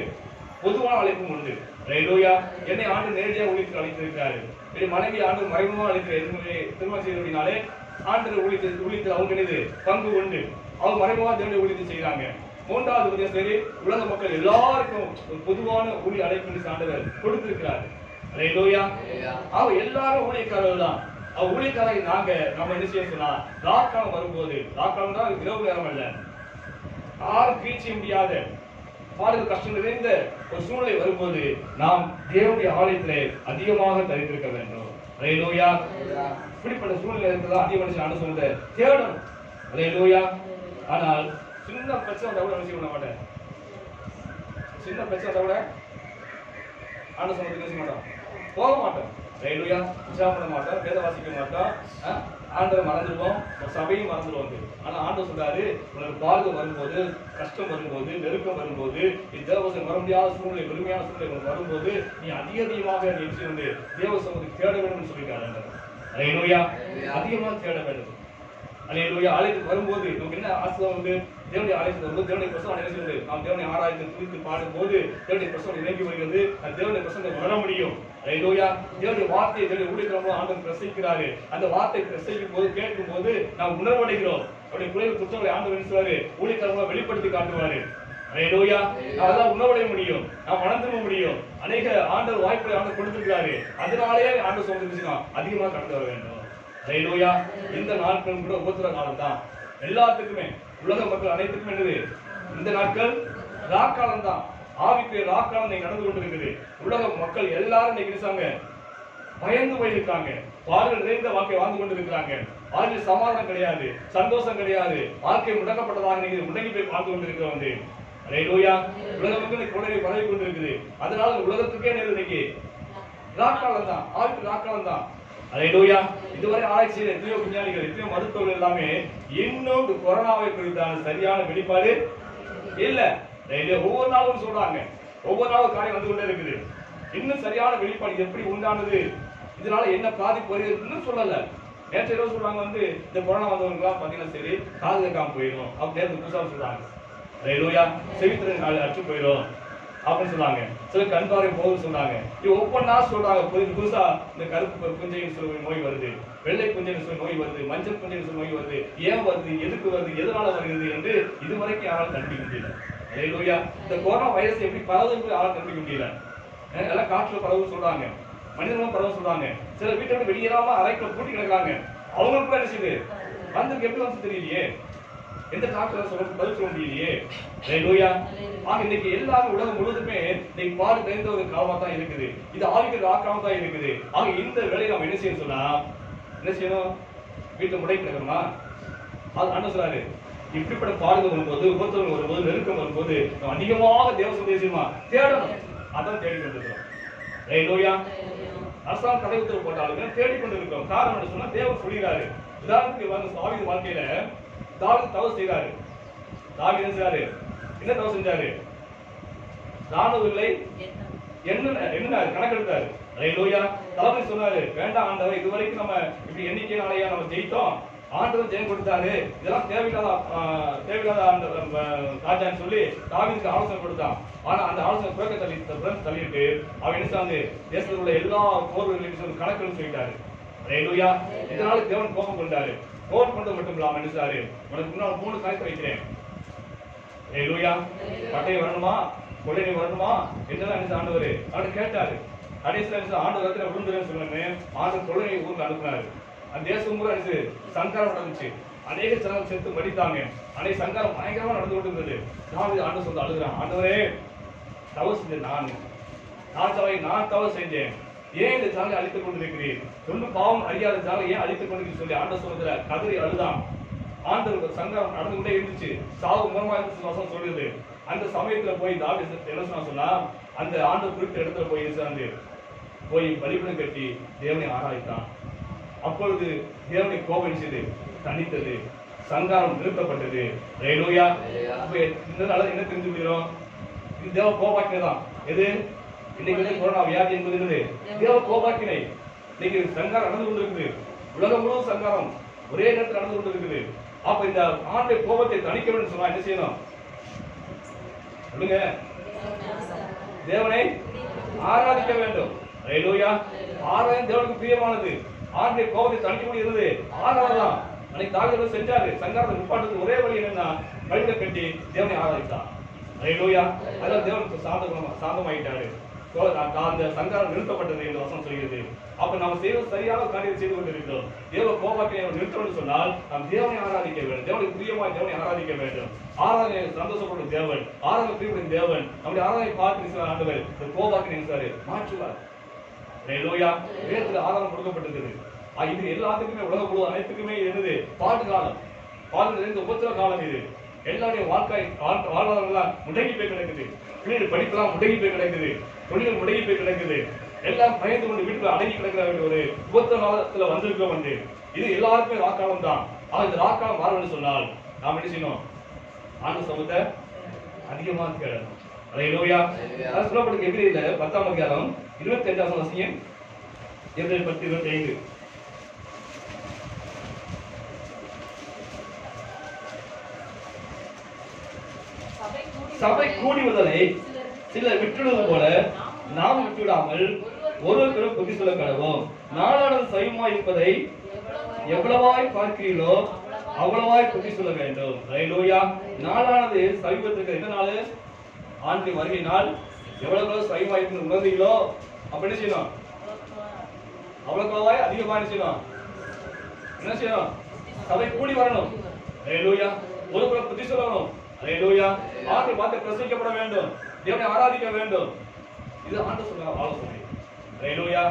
பொதுவான அழைப்பும் உண்டு. ஹல்லேலூயா. என்னை ஆண்டு நேரடியாக ஊழியத்துக்கு அழைத்திருக்கிறாரு. என் மனைவி ஆண்டு மறைமுகமாக அழைக்கிறார். திருமணம் செய்தபடினாலே ஆண்டு ஊழியத்தில் அவங்க என்னது பங்கு உண்டு. அவங்க மறைமுகமாக தேவனுடைய ஊழியத்தை செய்யறாங்க. 3வது சரி, உலக மக்கள் எல்லாருக்கும் ஒரு பொதுவான ஊழிய அழைப்பு ஆண்டவர் கொடுத்திருக்கிறார். அல்லேலூயா. அவ எல்லாரும் ஊழியக்காரர்கள் தான். ஊழியக்காரர்கள் நம்ம என்ன செய்ய சொன்னா, ராக்காலம் வரும்போது, ராக்காலம் தான் இரவு நேரம் அல்ல, யாரும் கீழ்ச்சி முடியாத பாடுகள் கஷ்டம் நிறைந்த ஒரு சூழ்நிலை வரும்போது நாம் தேவனுடைய ஆலயத்திலே அதிகமாக தரித்திருக்க வேண்டும். அல்லேலூயா. இப்படிப்பட்ட சூழ்நிலை இருக்கிறதா அதிக மனுஷன் ஆண்டு சொன்னதை தேடணும். அல்லேலூயா. ஆனால் சின்ன பிரச்சனை வந்தா கூட என்ன செய்ய மாட்டேன், சின்ன பிரச்சனை வந்தா கூட ஆண்டு சொன்னதுக்கு என்ன செய்ய மாட்டோம், போக மாட்டோம். அல்லேலூயா. உற்சாகம் பண்ண மாட்டோம், வேத வாசிக்க மாட்டோம், ஆண்டவரை மறந்துடுவோம், சபையும் மறந்துடுவோம். ஆனா ஆண்டவர் சொல்றாரு, உனக்கு பாடுகள் வரும்போது, கஷ்டம் வரும்போது, நெருக்கம் வரும்போது, தேவசம் வர முடியாத சூழ்நிலை, பெருமையான சூழ்நிலை வரும்போது நீ அதிகமாக நீ வந்து தேவ சமூகத்தை தேட வேண்டும் சொல்லியிருக்காரு. அல்லேலூயா. அதிகமாக தேட வேண்டும். அல்லேலூயா. ஆலயத்துக்கு வரும்போது நமக்கு என்ன ஆசை வந்து, தேவனுடைய ஆலயத்துக்கு வரும்போது தேவனுடைய பிரசனம் என்ன செய்வது, நாம் தேவனுடைய ஆராய்ச்சி குறித்து பாடும்போது தேவனுடைய பிரசனம் இறங்கி வருகிறது, தேவனுடைய பிரசனத்தை வர முடியும். அல்லேலூயா. தேவனுடைய வார்த்தையை தேவனுடைய ஊழியக்காரங்க ஆண்டவர் பிரசங்கிக்கிறாரு. அந்த வார்த்தை பிரசங்கிக்கும் போது கேட்கும் போது நாம் உணர்வடைகிறோம். அவருடைய குறைவு குற்றங்களை ஆண்டவர் என்ன செய்வாரு, ஊழியக்காரங்களை வெளிப்படுத்தி காட்டுவாரு. அல்லேலூயா. அதெல்லாம் உணவடைய முடியும், நாம் மனந்திரும்ப முடியும். அநேக ஆண்டவர் வாய்ப்புகளை ஆண்டவர் கொடுத்திருக்கிறாரு. அதனாலேயே ஆண்டவர் சொல்றது அதிகமாக கடந்து வர வேண்டும். அல்லேலூயா. இந்த நாட்களும் கூட உபத்திர காலம் தான் எல்லாத்துக்குமே, உலக மக்கள் அனைத்துக்கும் என்னது, இந்த நாட்கள் ராக்காலம் தான். ஆவிக்கு ராக்காலம் நடந்து கொண்டிருக்குது. உலக மக்கள் எல்லாரும் இன்னைக்கு பயந்து போயிருக்காங்க, பாடல் நிறைந்த வாழ்க்கை வாழ்ந்து கொண்டிருக்கிறாங்க. வாழ்க்கையில் சமாதானம் கிடையாது, சந்தோஷம் கிடையாது, வாழ்க்கை முடக்கப்பட்டதாக முடங்கி போய் வாழ்ந்து கொண்டிருக்கிறோம். அல்லேலூயா. உலக மக்கள் கொள்கை பரவி கொண்டிருக்குது. அதனால உலகத்துக்கே இன்னைக்கு ராக்காலம் தான், ஆவிக்கு ராக்காலம் தான். அல்லேலூயா. இதுவரை ஆராய்ச்சியில் எத்தனையோ விஞ்ஞானிகள், எத்தனையோ மருத்துவர்கள் எல்லாமே இன்னும் கொரோனாவை குறித்தான சரியான வெளிப்பாடு இல்ல. ஒவ்வொரு நாளும் சொல்றாங்க, ஒவ்வொரு நாளும் காரியம் வந்து கொண்டே இருக்குது. இன்னும் சரியான வெளிப்பாடு எப்படி உண்டானது, இதனால என்ன பாதிப்பு வருகிறதுன்னு சொல்லல. நேற்று இரவு சொல்றாங்க வந்து இந்த கொரோனா வந்தவங்கலாம் பாத்தீங்கன்னா சரி காது கேட்காம போயிடும் அப்படின்னு புதுசா சொல்றாங்க. அல்லேலூயா. செவித்திறன் அற்று போயிடும் அப்படின்னு சொன்னாங்க. சில கண் பார்வை போகுது சொன்னாங்க. இது ஒவ்வொன்றா சொல்றாங்க. புதுசா இந்த கருப்பு குஞ்சைன்னு சொல்லி நோய் வருது, வெள்ளை குஞ்சைன்னு சொல்லி நோய் வருது, மஞ்சள் குஞ்சைன்னு சொல்லி நோய் வருது. ஏன் வருது, எதுக்கு வருது, எதனால வருகிறது என்று இதுவரைக்கும் யாராலும் கண்டுபிடிக்க முடியல. அல்லேலூயா. இந்த கொரோனா வைரஸ் எப்படி பரவுது யாராலும் கண்டுபிடிக்க முடியல. எல்லாம் காற்றுல பரவு சொல்றாங்க, மனிதர்களும் பரவு சொல்றாங்க. சில வீட்டை விட்டு வெளியேறாம அறைக்குள்ள பூட்டி கிடக்குறாங்க. அவங்களுக்கு கூட என்ன செய்யுது, வந்து எப்படி வந்து தெரியலையே, எந்த டாக்டர் சொல்ல பதில் சொல்ல முடியலையே. அல்லேலூயா. ஆக இன்னைக்கு எல்லாரும் உலகம் முழுவதுமே இன்னைக்கு பாடு நிறைந்த ஒரு காலமா தான் இருக்குது. இது ஆவிக்கு ராக்காம தான் இருக்குது. ஆக இந்த வேலையை நம்ம என்ன செய்யணும் சொன்னா, என்ன செய்யணும், வீட்டுல முடை கிடக்கணுமா, அது அண்ணன் சொல்றாரு, இப்படிப்பட்ட பாடுகள் வரும்போது, உபத்திரங்கள் வரும்போது, நெருக்கம் வரும்போது நம்ம அதிகமாக தேவ சந்தேசமா தேடணும். அதான் தேடிக்கொண்டிருக்கிறோம். அல்லேலூயா. அரசாங்கம் தடை உத்தரவு போட்டாலும் தேடிக்கொண்டிருக்கிறோம். காரணம் என்ன சொன்னா, தேவன் சொல்கிறாரு. உதாரணத்துக்கு தாவீது வாழ்க்கையில தாவீது தவறு செய்தாரு. தாவீது என்ன செய்தாரு, என்ன தவறு செஞ்சாரு, ராணுவங்களை என்ன கணக்கெடுத்தாரு. அல்லேலூயா. தளபதி சொன்னாரு, வேண்டாம் ஆண்டவர், இதுவரைக்கும் நம்ம இப்படி எண்ணிக்கையினாலேயே நம்ம ஜெயித்தோம், ஆண்டவர் ஜெயம் கொடுத்தாரு, இதெல்லாம் தேவையில்லாத ராஜான்னு சொல்லி தாவீதுக்கு ஆலோசனை கொடுத்தான். ஆனா அந்த ஆலோசனை புறக்க தள்ளிட்டு அவன் என்ன செய்தாரு, தேசத்தில் உள்ள எல்லா போர்களும் கணக்குன்னு சொல்லிட்டாரு. அல்லேலூயா. இதனால தேவன் கோபம் கொண்டாரு. கோபம் கொண்டது மட்டும் இல்லாம என்ன செய்தாரு, உனக்கு முன்னால் 3 காரியத்தை வைக்கிறேன். அல்லேலூயா. பட்டை வரணுமா, கொள்ளை வரணுமா என்றெல்லாம் என்ன ஆண்டவர் அவனை கேட்டாரு. கடைசியில் ஆண்டவர் விழுந்துருன்னு சொன்னேன். ஆண்டவர் கொள்ளை ஊருக்கு அனுப்பினாரு. அந்த தேசம் கூட சங்காரம் நடந்துச்சு. அநேக ஜனங்கள் செத்து மடித்தாங்க. அநேக சங்காரம் பயங்கரமா நடந்து கொண்டு இருந்தது. தாவீது ஆண்டவர் சொல்ல அழுகிறான், ஆண்டவரே தவறு செஞ்சேன், நான் தவறு செஞ்சேன், ஏன் இந்த ஜனங்களை அழித்துக் கொண்டிருக்கிறீர், ஒன்றும் பாவம் அறியாத ஜனங்களை ஏன் அழித்துக் கொண்டிருக்கிறீர் சொல்லி ஆண்டவர் சொல்றதுல கதறி அழுதான். ஆண்டவர் சங்காரம் நடந்து கொண்டே இருந்துச்சு. சாவு மூலமா வசனம் சொல்லுது. அந்த சமயத்துல போய் தாவீது என்ன சொன்னா, அந்த ஆண்டவர் குறிப்பிட்ட இடத்துல போய் சேர்ந்து போய் பலிபீடம் கட்டி தேவனை ஆராய்த்தான். அப்பொழுது தேவனை கோபம் செய்து தனித்தது, சங்காரம் நிறுத்தப்பட்டது. அல்லேலூயா. இதனால என்ன தெரிஞ்சு விடுறோம், இது தேவ கோபாக்கினை தான். எது இன்னைக்கு கொரோனா வியாதி என்பது என்னது, தேவ கோபாக்கினை. இன்னைக்கு சங்காரம் நடந்து கொண்டிருக்குது. உலகம் முழுவதும் சங்காரம் ஒரே நேரத்தில் நடந்து கொண்டிருக்குது. அப்ப இந்த ஆண்டை கோபத்தை தணிக்க வேண்டும் சொன்னா என்ன செய்யணும் சொல்லுங்க, தேவனை ஆராதிக்க வேண்டும். அல்லேலூயா. ஆராதனை தேவனுக்கு பிரியமானது. ஆண்டை கோபத்தை தணிக்க முடியாது ஆராதனை. அன்னைக்கு தாவீது செஞ்சாரு. சங்காரத்தை நிப்பாட்டுறதுக்கு ஒரே வழி என்னன்னா பலிபீடம் கட்டி தேவனை ஆராதித்தான். அல்லேலூயா. அதனால தேவனுக்கு சாந்தமாயிட்டாரு. அந்த சங்காரம் நிறுத்தப்பட்டது என்று வசனம் சொல்கிறது. அப்ப நாம் செய்வது சரியான காரியத்தை செய்து கொண்டிருக்கிறோம். தேவ கோபாக்கினை நிறுத்தம் என்று சொன்னால் நாம் தேவனை ஆராதிக்க வேண்டும். தேவனுக்கு பிரியமாய் தேவனை ஆராதிக்க வேண்டும். ஆராதனை சந்தோஷப்படும் தேவன், ஆராதனை பிரியப்படும் தேவன், நம்முடைய ஆராதனை பார்த்து ஆண்டவர் இந்த கோபாக்கினை மாற்றுவார். ஹல்லேலூயா. வேதத்தில் ஆராதனை கொடுக்கப்பட்டிருக்கிறது. இது எல்லாத்துக்குமே உலக முழு அனைத்துக்குமே என்னது? பாட்டு காலம். பாட்டு நிறைந்த உபத்திர காலம் இது. எல்லாருடைய வாழ்வாதாரங்களாம் முடங்கி போய் கிடக்குது. பிள்ளைகள் படிப்பெல்லாம் முடங்கி போய் கிடக்குது. தொழில்கள் முடங்கி போய் கிடக்குது. எல்லாம் பயந்து கொண்டு வீட்டுல அடங்கி கிடக்கிற ஒரு உபத்திர காலத்துல வந்திருக்கோம் என்று. இது எல்லாருக்குமே ராக்காலம் தான். இந்த ராக்காலம் மாறுவது சொன்னால் நாம் என்ன செய்யணும்? ஆண்டு சமூகத்தை அதிகமாக கேட்கணும். ஹல்லேலூயா. அது சொல்லப்பட்ட எபிரேயர்ல 10ஆம் அதிகாரம் 25ஆம் வசனம். எபிரேயர் 10:25. சபை கூடி வருவதை சிலர் விட்டுவிடுவது போல நாம் விட்டுவிடாமல் ஒருவருக்கொரு புத்தி சொல்ல கடவோம். நாளானது சைவமாய் இருப்பதை எவ்வளவாய் பார்க்கிறீர்களோ அவ்வளவாய் புத்தி சொல்ல வேண்டும். ஹல்லேலூயா. நாளானது சைவத்துக்கு எந்த நாள்? ஆண்டு வருகை நாள். எவ்வளவு சைவமாய் இருக்குன்னு உணர்ந்தீங்களோ அப்ப என்ன செய்யணும்? அவ்வளவாய் அதிகமா என்ன செய்யணும்? என்ன செய்யணும்? சபை கூடி வரணும். ஹல்லேலூயா. ஒருவருக்கொரு புத்தி சொல்லணும். ஹல்லேலூயா. ஆண்டு பார்த்து பிரசங்கிக்கப்பட வேண்டும். தேவனை ஆராதிக்க வேண்டும். இது ஆண்டு சொல்ற ஆலோசனை. ஹல்லேலூயா.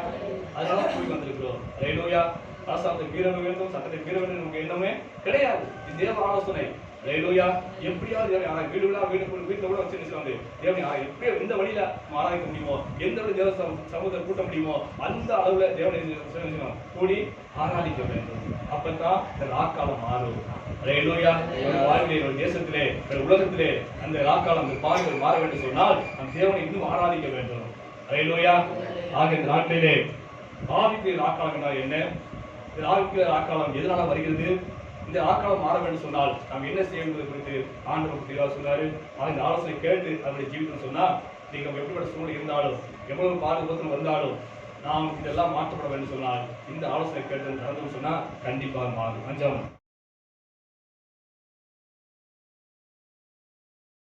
அதனால கூடி வந்திருக்கிறோம். ஹல்லேலூயா. அரசாங்கத்தை மீற வேண்டும், சட்டத்தை மீற வேண்டும் நமக்கு எண்ணமே கிடையாது. இது தேவ ஆலோசனை. ஹல்லேலூயா. எப்படியாவது தேவனை வீட்டுல கூட வச்சு நினைச்சு தேவனை எப்படியோ எந்த வழியில ஆராதிக்க முடியுமோ, எந்த வழி தேவ சமூகத்தை கூட்ட முடியுமோ அந்த அளவுல தேவனை கூடி ஆராதிக்க வேண்டும். அப்பதான் இந்த ராக்காலம் மாறும். ஹல்லேலூயா. வாழ்க்கையில தேசத்திலே உலகத்திலே அந்த ராக்காலம் அந்த பாதைகள் மாற வேண்டும் சொன்னால் நம் தேவனை இன்னும் ஆராதிக்க வேண்டும். ஹல்லேலூயா. ஆக இந்த நாட்டிலே ஆவிக்குரிய ராக்காலம் என்றால் என்ன? இந்த ஆவிக்குரிய ராக்காலம் எதனால வருகிறது? இந்த ராக்காலம் மாற வேண்டும் சொன்னால் நாம் என்ன செய்ய என்பது குறித்து ஆண்டவர் தெளிவாக சொன்னாரு. இந்த ஆலோசனை கேட்டு அவருடைய ஜீவிతం சொன்னா நீங்க எப்படிப்பட்ட சூழ்நிலை இருந்தாலும் எவ்வளவு பாதுகாப்பு வந்தாலும் நாம் இதெல்லாம் மாற்றப்பட வேண்டும் சொன்னால் இந்த ஆலோசனை கேட்டு நடந்து சொன்னா கண்டிப்பாக மாறும். 5ஆம்